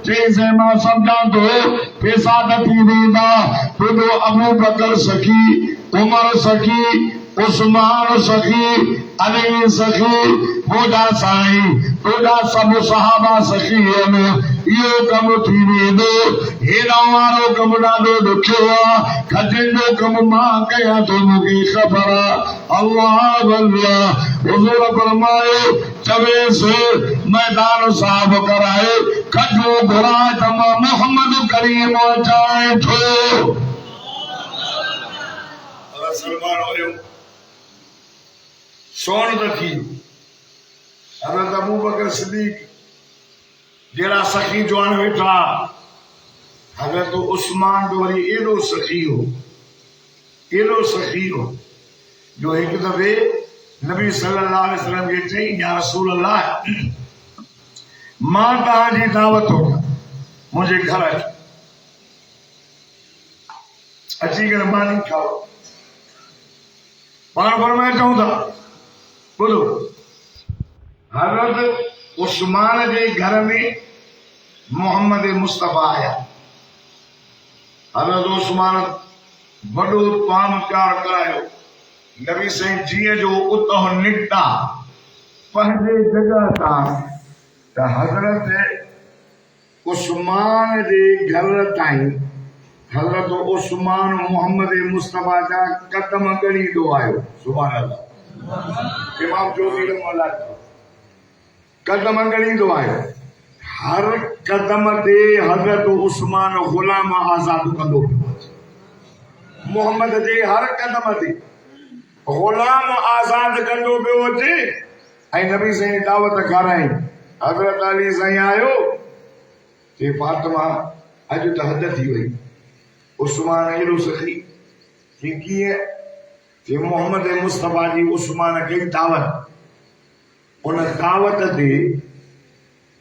चई साईं मां सम्झां थो पैसा त थी वेंदा तुंहिंजो अबू बकर सखी उमर सखी उस्मान सखी अली सखी मुंहिंजा साईं तुंहिंजा सभु सहाबा सखी आहिनि इहो कमु थी वेंदो। हेॾा वारो कमु ॾाढो ॾुखियो आहे खजनि जो कमु मां कयां थो मूंखे ख़बर आहे। अल्लाह अल्लाह हुजूर फरमायो चवेसि मैदान साफ़ कराए खजो घुराए त मां मोहम्मद करीम अचाए थो। सलमान हुयो सोन त थी हज़रत अबू बकर सिद्दीक़ जहिड़ा सखी जवान वेठा हज़रत उस्मान बि वरी एॾो सखी हो जो एक दफ़े नबी सल्लल्लाहु अलैहि वसल्लम के चई या रसूल अल्लाह मां तव्हांजी दावत हो मुझे घर अची करे मानी खाओ पाण फरमाए चऊं था बोलो हज़रत उस्मान के घर में मोहम्मद मुस्तफ़ा आया हज़रत उस्मान वॾो ताम तयार करायो नबी साईं जीअं जो उतो निकिता पंहिंजे जगह तां त हज़रत उस्मान जे घर ताईं हज़रत उस्मान मोहम्मद मुस्तफ़ा जा कदम ॻणींदो आयो सुभान अल्लाह इमाम जोशी रहमतुल्लाह कदम ॻणींदो आयो हर कदम ते हज़रत उस्मान ग़ुलाम आज़ाद कंदो पियो मोहम्मद जे हर कदम ते ग़ुलाम आज़ाद कंदो पियो अचे ऐं नबी साईं दावत खाराई हज़रत अली साईं आयो चई फातिमा अॼु त हद थी वई उस्मान एॾो सखी चई कीअं चई मोहम्मद मुस्तफ़ा जी उस्मान कई दावत उन दावत ते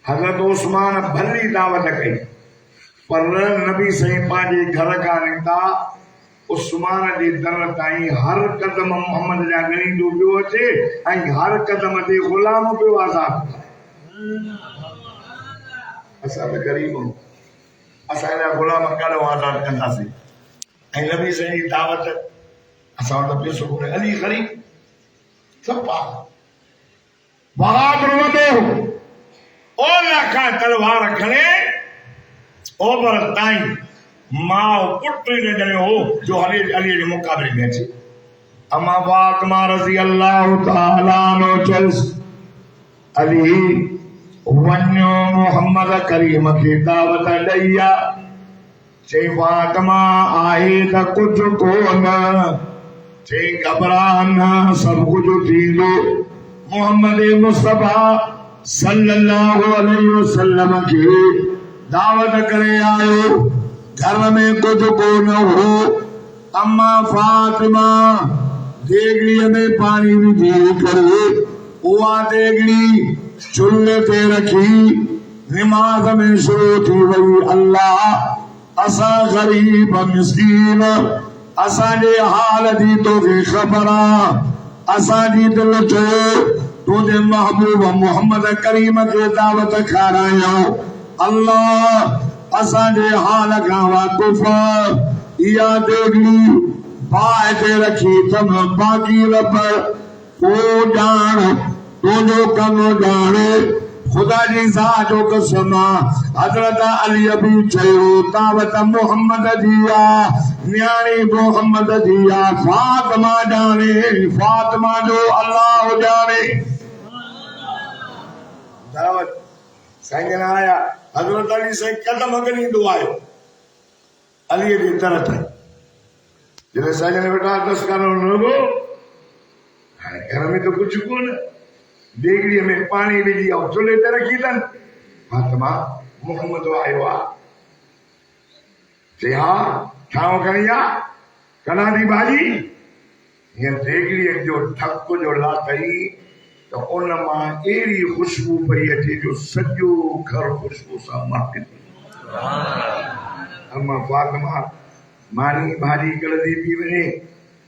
हज़रत उस्मान भली दावत कई पर नबी साईं पंहिंजे घर खां निकिता उस्मान जे दर ताईं हर कदम मोहम्मद जा ॻणींदो पियो अचे ऐं हर कदम ते ग़ुलाम पियो आज़ाद असां त ग़रीब आहियूं असां जा ग़ुलाम कहिड़ो आज़ाद कंदासीं ऐं नबी साईं जी दावत असां वटि पैसो कोन्हे अली ग़रीब सभु पाक बहादुर वॾो ओला खां तलवार खणे ओभर ताईं मां पुट ने ॼणियो हो जो अली जे मुक़ाबले में अचे अमा फातिमा रज़ी अल्लाह तआला नो चल्स अली वञो मोहम्मद करीम खे दावत ॾई आ चई फातिमा आहे त कुझु कोन चई घबरा न सभु कुझु थींदो मोहम्मद मुस्तफ़ा सल्लल्लाहु अलैहि वसल्लम खे दावत करे आयो घर में कुझु कोन हो अम्मा फातिमा देगड़ीअ में पानी विझी करे उहा देगड़ी चुल्हे ते रखी निमाज़ में शुरू थी वई अल्लाह असां ग़रीब मिस्कीन असांजे हाल जी तोखे ख़बर आहे असांजी दिलि चो तुंहिंजे महबूब मोहम्मद करीम खे दावत खारायो अल्लाह असांजे हाल खां वाक़ुफ़ इहा देगड़ी बाहि ते रखी तम बाक़ी रब को ॼाण तुंहिंजो कमु ॼाणे खुदा जी ज़ात जो कसम हज़रत अली बि चयो दावत मोहम्मद जी आहे न्याणी मोहम्मद जी आहे फातिमा ॼाणे फातिमा जो अल्लाह ॼाणे दावत साईं आया हज़रत अली साईं कदम ॻणींदो आयो अली जी दर ते जॾहिं साईं बेटा दस करणु लॻो हाणे घर में त कुझु कोन देगड़ीअ में पानी विझी ऐं चुल्हे ते रखी अथनि फातिमा मोहम्मद आयो आहे चई हा ठाव खणी आ कना थी भाॼी हीअं देगड़ीअ जो ठक जो लाथई त उन मां अहिड़ी ख़ुशबू पई अचे जो सॼो घर ख़ुशबू सां महके अम्मा फातिमा मानी भाॼी कढ़ंदी थी वञे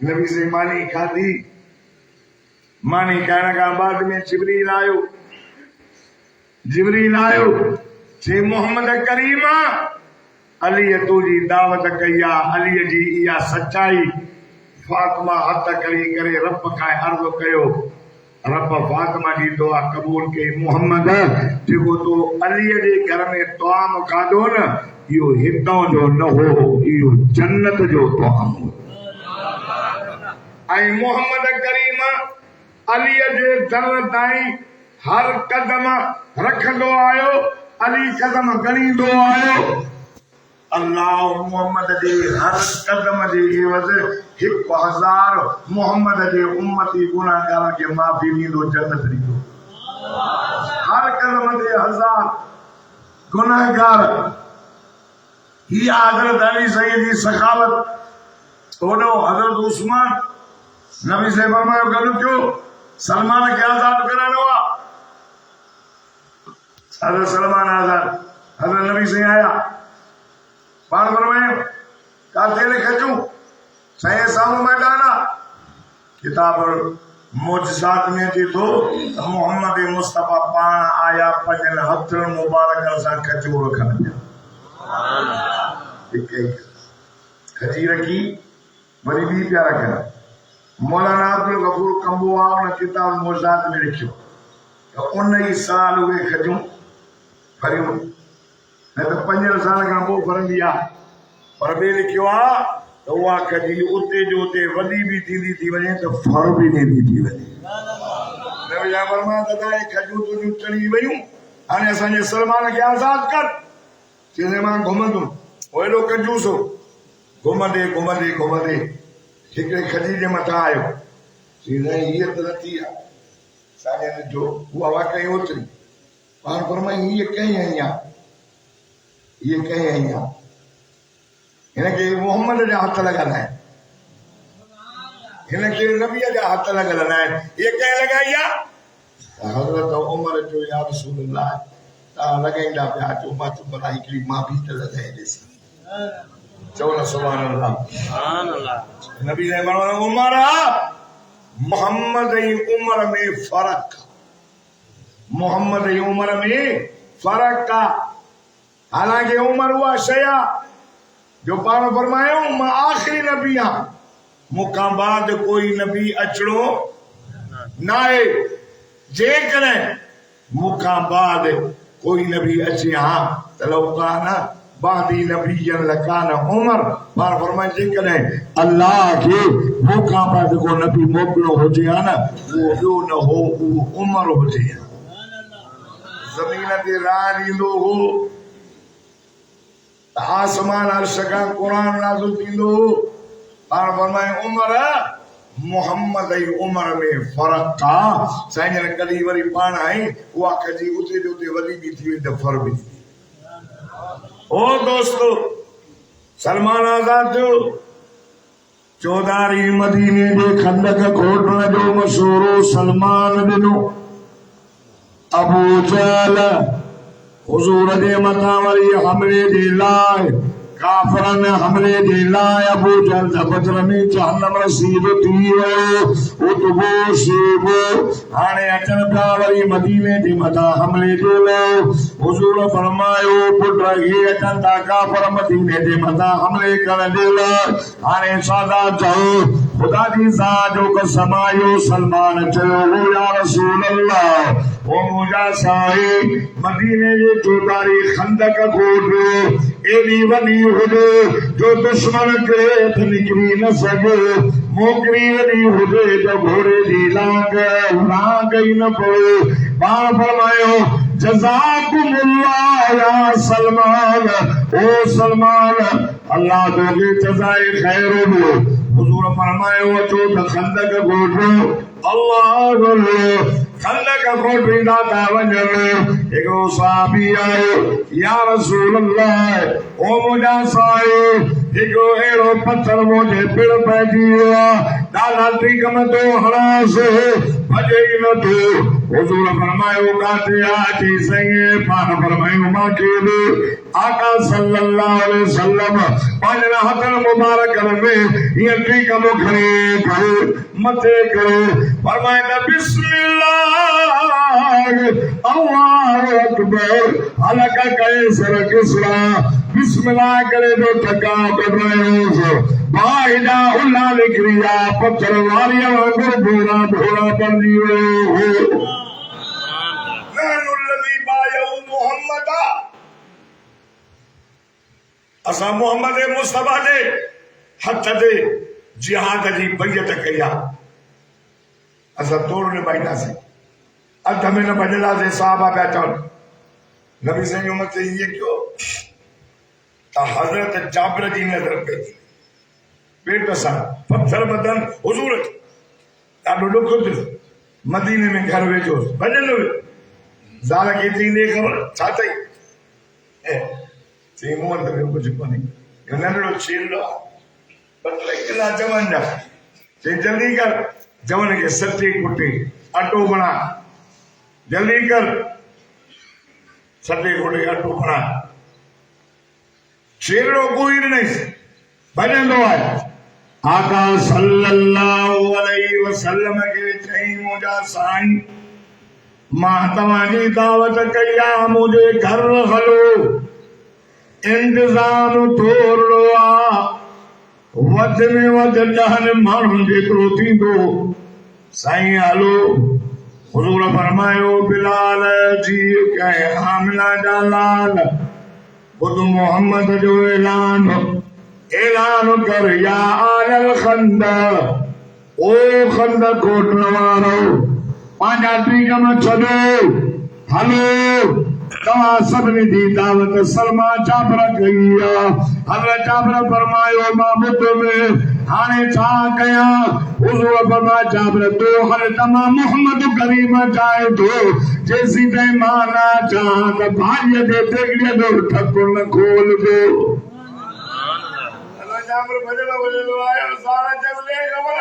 नबी से मानी खाधी मानी खाइण खां बाद में जिब्रील आयो चई मोहम्मद करीम अली तुंहिंजी दावत कई आहे अली जी इहा सच्चाई फातिमा हथ खणी करे रब खां अर्ज़ु कयो रब फातिमा जी दुआ क़बूल कई मोहम्मद जेको तो अली जे घर में तआम खाधो न इहो हितां जो न हो इहो जन्नत जो तआम हो ऐं मोहम्मद करीम अली जे दर ताईं हर कदम रखंदो आयो अली कदम ॻणींदो आयो अल्लाह मोहम्मद जे हर कदम जे एवज़ 1000 मोहम्मद जे उम्मती गुनाहगार खे माफ़ी ॾींदो जन्नत ॾींदो हर कदम ते 1000 गुनाहगार हीअ हज़रत अली साईं जी सखावत होॾो हज़रत उस्मान नबी से फरमायो गलू क्यों सलमान के आजाद कराना हुआ। हजरत सलमान आजाद हजरत नबी से आया पान फरमायो का तेरे खचू सही सामू मैदाना किताब मोजसात में थी तो मोहम्मद मुस्तफा पान आया पंजन हथन मुबारक सा खजूर खन खजी रखी वरी भी प्यारा करा मौलाना अब्दुल गफूर कंबोआ उन किताब मोजसात में लिखियो तो उन ही साल उहे खजूं फरियूं न तो 5 साल खां पोइ फरंदी आहे पर ॿिए लिखियो आहे तो उहा खजी उते जो उते वॾी बि थींदी थी वञे तो फर बि ॾींदी थी वञे। नबी जा फरमाया दादा ये खजूं तुंहिंजूं चढ़ी वयूं हाणे असांजे सलमान खे आज़ाद कर चईं मां घुमंदुमि वो एॾो कंजूस हो घुमंदे घुमंदे घुमंदे हिकिड़े खजी जे मथां आयो चईं हीअ त न थी आहे साॻिए जो उहा वाकई ओतिरी पाण फरमाई हीअ कंहिं आई आहे हीअ कंहिं आई आहे हिनखे मोहम्मद जा हथ लॻल आहिनि हिनखे नबीअ जा हथ लॻल आहिनि इहे कंहिं लॻाई आहे हज़रत उमर जो या रसूल अल्लाह तव्हां लॻाईंदा पिया अचो मां चयो भला हिकिड़ी मां बि त लॻाए ॾिस चओ न सुभान अल्लाह नबी ने फरमाया उमर मोहम्मद जी उम्र में फर्क मोहम्मद जी उम्र में फर्क आहे हालांकि उम्र उहा शइ आहे जो पाण फरमायो मां आखिरी नबी आहियां मूंखां बाद कोई नबी अचणो न आहे जेकॾहिं मूंखां बाद कोई नबी अचे हा त लौकान बादी नबीयन लकान उमर पाण फरमाए जेकॾहिं अल्लाह खे मूंखां बाद को नबी मोकिलियो हुजे हा न उहो ॿियो न हो उहो उमर हुजे ज़मीन ते राह ॾींदो हो आसमान अर्श का कुरान नाज़िल थींदो पाण फरमाए उमर मोहम्मद जी उम्र में फर्क आहे साईं जन कॾहिं वरी पाण आई उहा खजी उते जो उते वॾी बि थी वई त फर बि थी ओ दोस्तो सलमान आज़ाद थियो चौधारी मदीने जे खंडक खोटण जो मशवरो सलमान ॾिनो अबू जहल हुजूर जे मथां वरी हमले जे लाइ काफरन हमले जे लाइ अबू जहल जा बदर में जहन्नम रसीद थी वियो उतबो शेबो हाणे अचनि पिया वरी मदीने जे मथां हमले जे लाइ हुजूर फरमायो पुट हे अचनि था काफर मदीने जे मथां हमले करण जे लाइ हाणे सादा चओ खुदा जी ज़ात जो कसम आयो सलमान चयो या रसूल अल्लाह ओ मुंहिंजा साईं मदीने जे चौधारी खंदक खोट एॾी वॾी हुजे जो दुश्मन खे हथ निकिरी न सघे मोकिली वॾी हुजे त घोड़े जी लांग ई न पवे पाण फरमायो जज़ाकुमुल्लाह या सलमान ओ सलमान अल्लाह तोखे जज़ाए खैर ॾियो हुजूर फरमायो अचो त खंदक खोटो अल्लाह खंदक खोटींदा था वञनि हिकिड़ो सहाबी आयो या रसूल अल्लाह ओ मुंहिंजा साईं हिकिड़ो अहिड़ो पत्थर मुंहिंजे पिण पइजी वियो आहे ॾाढा टीक में थो हणांस भॼे ई नथो हुजूर फरमायो काथे आहे चई साईं पाण फरमायो मूंखे बि आका सल्लल्लाहु अलैहि वसल्लम पंहिंजनि हथनि मुबारकनि में हीअं टीक में खणी करे मथे करे फरमाए त बिस्मिल्लाह अल्लाहु अकबर हलक कैसर किसरा बिस्मिल्लाह करे जो थका कढायो बाहिदा उल्ला निकरी आ पत्थर वारी वांगुर भोरा भोरा बनी वियो हो नहनुल्लज़ी बायउ मोहम्मद असां मोहम्मद मुस्तफा जे हथ ते जिहाद जी बैयत कई आहे असां तोड़ निभाईंदासीं अध में न भॼंदासीं साहबा पिया चवनि नबी साईं उमत ते ईअं कयो त हज़रत जाबिर जी नज़र पइजी पेट सां पत्थर बदन हुजूर ॾाढो ॾुख थियो मदीने में घर वेठो भॼंदो ज़ाल खे थींदी ख़बर छा अथई चई मूं वटि ॿियो कुझु कोन्हे इहो नंढड़ो छीलो आहे ॿ टे किला चवनि जा जल्दी कर जवन के सच्चे कुटे अटो बना जल्दी कर सच्चे कुटे अटो बना शेरो कोई नहीं भजन दो आका सल्लल्लाहु अलैहि वसल्लम के चई मुझा साईं मां तव्हांजी दावत कया मुझे घर हलो इंतजाम थोड़ो आ वध में वध 10 माण्हुनि जेतिरो थींदो साईं हलो हुजूर फरमायो बिलाल जी कंहिं हामिला जा लाल ॿुध मोहम्मद जो ऐलान कर या आलल खंदर ओ खंदर कोटण वारो पंहिंजा टीकम छॾो हलो तव्हां सभिनी जी दावत सलमा चाबर कई आहे हज़रत चाबर फरमायो मां ॿुध में हाणे छा कयां हुज़ूर फरमाया चाबर तो हल तमां मोहम्मद करीम चाहे थो जेसीं ताईं मां न अचां त भाॼीअ जे देगड़ीअ जो ठको न खोलबो चाबर भॼंदो भॼंदो आयो सारा चवले ख़बर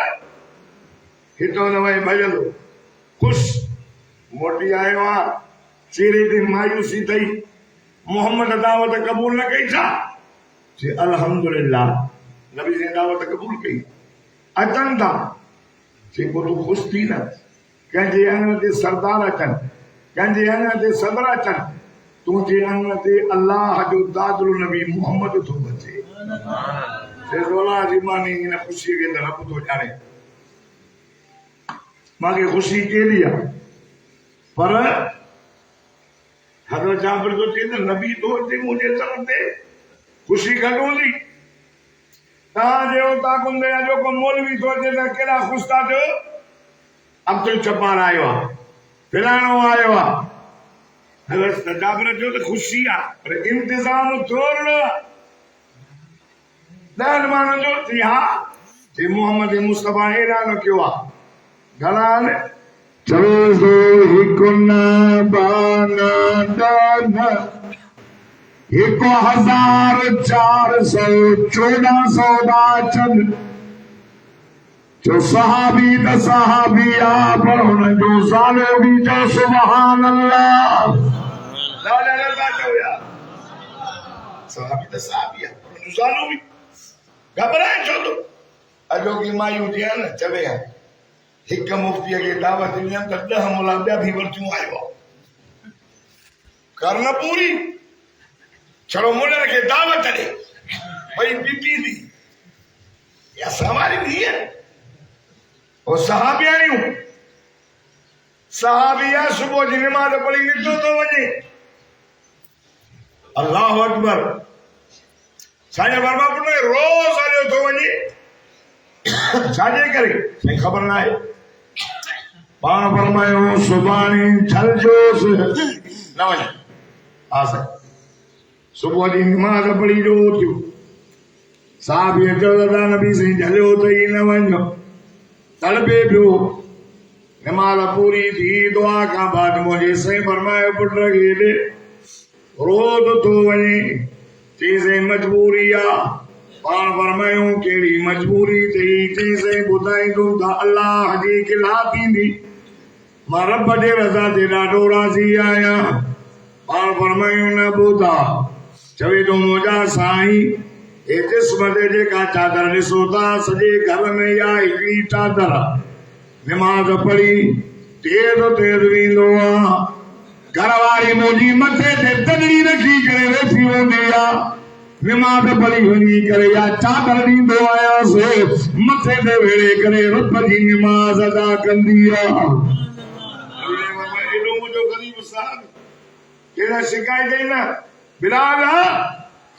हितो न वई भॼंदो खुश मोटी आयो आहे चेहरे ते मायूसी थई मोहम्मद दावत कबूल न कई छा जे अल्हम्दुलिल्लाह नबी जी दावत कबूल कई अचन था जेको तूं खुश थी न कंहिंजे आंगन ते सरदार अचन कंहिंजे आंगन ते सदर अचन तुंहिंजे आंगन ते अल्लाह जो दादुल नबी मोहम्मद थो अचे शेरोला जी मानी इन खुशी के रब तो जाने मांगे खुशी कहिड़ी आहे पर हज़रत जाबिर तो चए नबी तो अचे मुंहिंजे तरफ़ ते खुशी घटोंदी तव्हां जे उतां कुंदे जो को मौलवी तो अचे त कहिड़ा ख़ुशि था थियो अब्दुल जब्बार आयो आहे फिलाणो आयो आहे हज़रत जाबिर जो त खुशी आहे पर इंतज़ाम थोरो आहे 10 माण्हुनि जो जी हा जे मोहम्मद मुस्तफा ऐलान कयो आहे घणा चलो हिकु न बाना दाना 1414 दा चंद जो सहाबी त सहाबिया पर हुन जो ज़ालो बि चओ सुभान अल्लाह ला ला ला चओ यार सहाबी त सहाबिया पर हुन जो ज़ालो बि घबराए छो तूं अॼोकी मायूं जी न चवे हिकु मुफ़्तीअ खे दावत ॾियनि त 10 मुला ॿिया बि वरितियूं आयो कर न पूरी छड़ो मुंडनि खे दावत ॾे भई बीबी थी या सवारी थी वो सहाबियायूं सहाबिया सुबुह जी नमाज़ पढ़ी निकितो थो वञे अल्लाह अकबर साईं बाबा पुटे रोज़ हलियो थो वञे छाजे करे साईं ख़बर न आहे पाण फरमायो सुभाणे छलजोसि न वञ हा साईं सुबुह जी नमाज़ पढ़ी जो थियो साहिब चयो नबी साईं हलियो अथई न वञो तड़पे पियो नमाज़ पूरी थी दुआ खां बाद मुंहिंजे साईं फरमायो पुट खे रोज़ थो वञे चई मजबूरी आहे पाण फरमायूं कहिड़ी मजबूरी अथई चई ॿुधाईंदुमि त अल्लाह जी किला थींदी मां रब जे रज़ा ते ॾाढो राज़ी आहियां पाण फरमायूं न ॿुधा चवे थो मुंहिंजा साईं हे जिस्म ते जेका चादर ॾिसो था सॼे घर में या हिकिड़ी चादर नमाज़ पढ़ी तेज़ वेंदो आहे घर वारी मुंहिंजी मथे ते तगड़ी रखी करे वेठी हूंदी आहे नमाज़ पढ़ी वञी करे या चादर ॾींदो आहियां मथे ते वेड़े करे रब जी नमाज़ अदा कंदी आहे एॾो मुंहिंजो ग़रीब साहब कहिड़ा शिकायत कई न बिलाल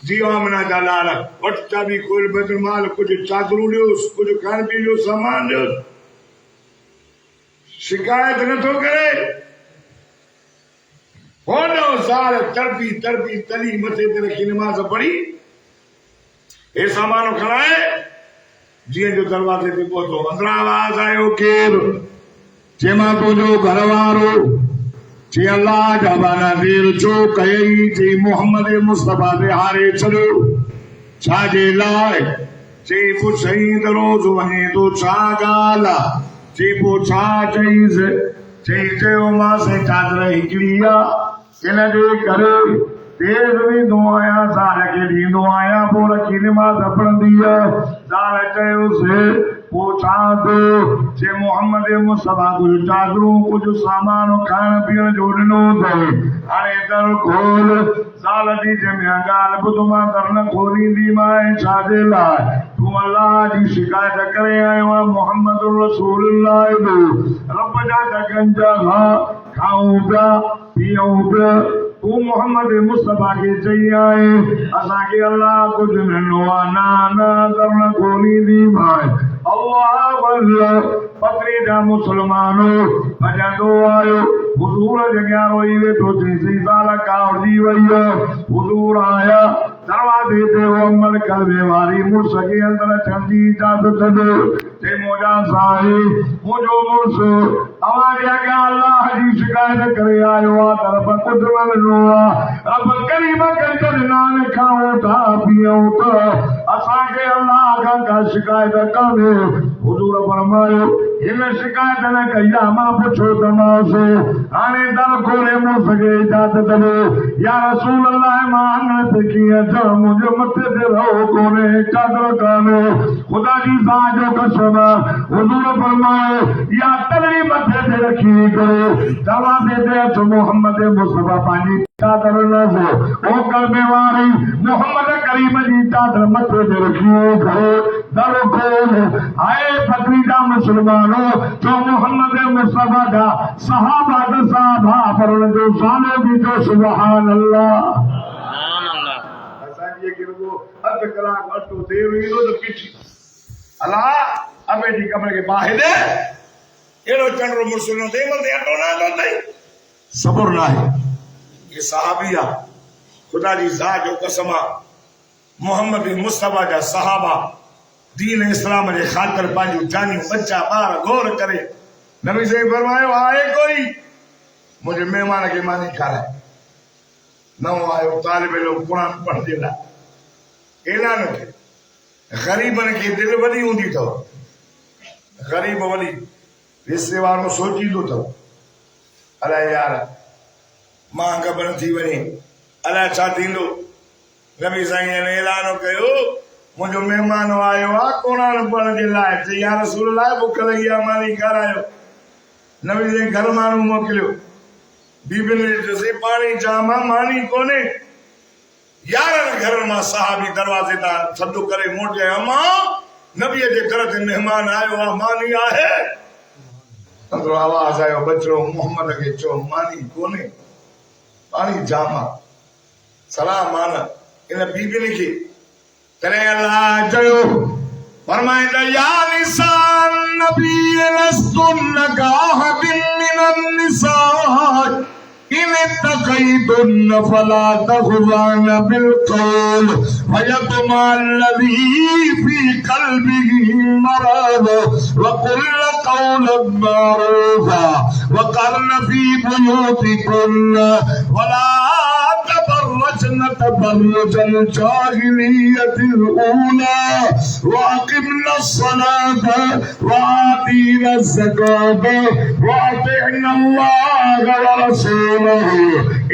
जीवा मना जा लाल वट चाबी खोल बैतुल माल कुछ चादरू ॾियोसि कुछ खाइण पीअण जो सामान ॾियोसि शिकायत नथो करे होनो साल तड़पी तली मथे ते रखी नमाज़ पढ़ी हे सामान खणाए जीअं जो दरवाजे ते पहुतो अंदरां आवाज़ आयो केर चए मां तुंहिंजो घर वारो चई अल्लाह जा बाना देर छो कयई चई मोहम्मद मुस्तफा ते हारे छॾियो छाजे लाइ चई पुछई त रोज़ वञे थो छा ॻाल्हि आहे चई पोइ छा चईसि चई चयोमांसि चादर हिकिड़ी आहे इन जे करे तेज़ वेंदो आहियां ज़ाल खे ॾींदो आहियां पोइ रखी निमाज़ पढ़ंदी आहे ज़ाल चयोसि पोइ छा थो चए मोहम्मद मुस्तफा कुझु चादरूं कुझु सामान खाइण पीअण जो ॾिनो अथई हाणे दर खोल ज़ाल जी चई ॻाल्हि ॿुध मां दर न खोलींदीमांइ छाजे लाइ तूं अलाह जी शिकायत करे आयो आहे मोहम्मद रसूलुल्लाह रब जा त गंज खाऊं पिया पीऊं पिया तूं मोहम्मद मुस्तफा खे चई आहे असांखे अलाह कुझु ॾिनो आहे न दर न खोलींदीमांइ अल्लाह पत्नी जा मुसलमानो भॼंदो आयो हुजूर जॻियां रोई वेठो चई ज़ाल कावड़जी वई हुजूर आया दरवाज़े ते अमल करने वारी मुड़ुस खे अंदरि अचण जी इजाज़त ॾियो चई मुंहिंजा साईं मुंहिंजो मुड़ुसु तव्हांजे अॻियां अलाह जी शिकायत करे आयो आहे तरफ़ कुझु न ॾिनो आहे रब ग़रीब कंज नान खाऊं था पीऊं त असांखे अलाह खां का शिकायत कान्हे हुजूर फरमायो हिन शिकायत न कई आहे मां पुछो त मांसि हाणे दर खोले मुड़ुस खे इजाज़त ॾियो या रसूल अलाह मां आंगण ते कीअं अचां मुंहिंजे मथे ते रहो कोन्हे चादर कान्हे ख़ुदा जी ज़ात जो कसम हुजूर फरमायो या तलड़ी मथे ते रखी करे दरवाज़े ते अच मोहम्मद मुस्तफा पंहिंजी चादर न हो ओ कलमे वारी मोहम्मद करीम जी चादर मथे ते रखी करे दर खोल आए पत्नी जा मुसलमानो जो मोहम्मद मुस्तफा जा सहाबा दसाबा पर जो सालो भी जो सुभान अल्लाह अध कलाक अटो देर ईंदो त पीछी अलाह अबे जी कमरे के बाहिर एड़ो चंडो मुर्सुनो दे मल दे अटो ना दो दई सब्र ना है ये सहाबी आ खुदा जी ज़ात जो कसम मोहम्मद मुस्तफा जा सहाबा दीन इस्लाम जे खातिर पंहिंजूं जानियूं बच्चा ॿार गौर करे नबी से फरमायो आए कोई मुझे मेहमान के मानी खाराए न आयो तालिब इल्म कुरान पढ़जे लाइ ऐलान थे गरीबन की दिल वॾी हूंदी अथव गरीब वॾी हिसे वारो सोचींदो अथव अलाए यार मां ख़बर थी वञे अलाए छा थींदो नबी साईं ने ऐलान कयो मुंहिंजो महिमान आयो आहे क़ुरान पढ़ण जे लाइ चई या रसूल अल्लाह बुख लगी आहे मानी खारायो नबी साईं घर माण्हू मोकिलियो बीबियुनि खे चयोसीं पाणी जाम आहे मानी कोन्हे 11 घर मां सहाबी दरवाज़े तां सदु करे मोटिया अम्मा नबीअ जे घर ते महिमान आयो आहे मानी आहे अंदरो आवाज़ आयो बचड़ो मोहम्मद खे चओ मानी कोन्हे पाणी जाम आहे सलाम मान इन बीबियुनि खे तॾहिं अल्लाह चयो फरमाईंदा या निसान नबी लस्तुन काहबिन मिनन निसा इन तक़ैतुन फला तग़ज़ान बिलक़ौल फयतमा अल्लज़ी फ़ी क़ल्बिही मरद वक़ुल्न क़ौलन मारूफ़ा वक़र्न फ़ी बुयूतिकुन्न वला तबर्रजन तबर्रुजल जाहिलिय्यतिल ऊला वअक़िमना अस्सलाता वआतीना ज़काता वअतिअना अल्लाह व रसूलहु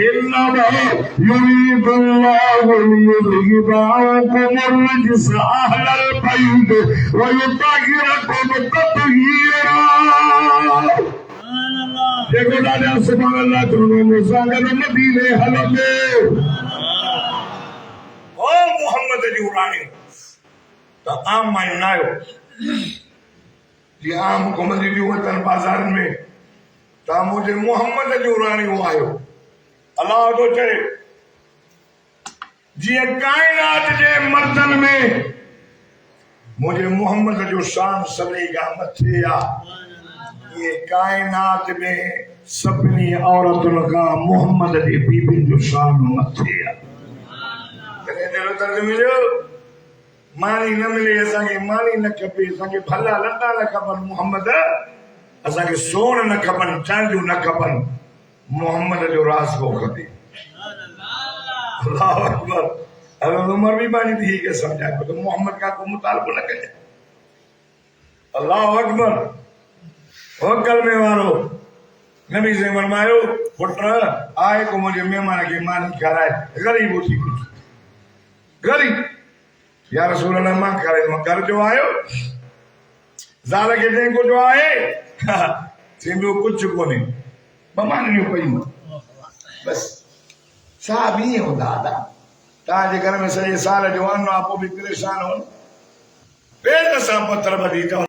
इन्नमा युरीदुल्लाहु लियुज़हिबा अन्कुमुर रिज्सा अहलल बैत व युतहिरकुम तत्हीरा देखो दादा सुभान अल्लाह दोनों मुसागर मदीने हलंदे ओ मोहम्मद जी उड़ानी तो आम मां नायो जी आम घुमंदी जी वतन बाजार में ता मुझे मोहम्मद जी उड़ानी आयो अल्लाह तो चए जी कायनात जे मर्दन में मुझे मोहम्मद जो शान सलेगा मथे आ ये कायनात में सभिनी औरतुनि खां मोहम्मद जी बीबी जो शान मथे आहे कॾहिं दर्द मिलियो मानी न मिले असांखे मानी न खपे असांखे भला लटा न खपनि मोहम्मद असांखे सोन न खपनि चांदियूं न खपनि मोहम्मद जो राज़ को खपे अल्लाहु अकबर हज़रत उमर भी बानी थी के समझा तो मोहम्मद का को मुतालबो न करे। अल्लाह अकबर। ओ कलमे वारो नबी से फरमायो पुत्र आए को मुझे मेहमान के मान कराए गरीब उठी कुछ गरीब या रसूल अल्लाह मां करे मगर जो आयो ज़ाल के दे को जो आए सिंधु कुछ को नहीं बमान नहीं पई बस साहब ही हो दादा ताजे घर में सही साल जवान आपो भी परेशान हो पेट का सा पत्थर बदी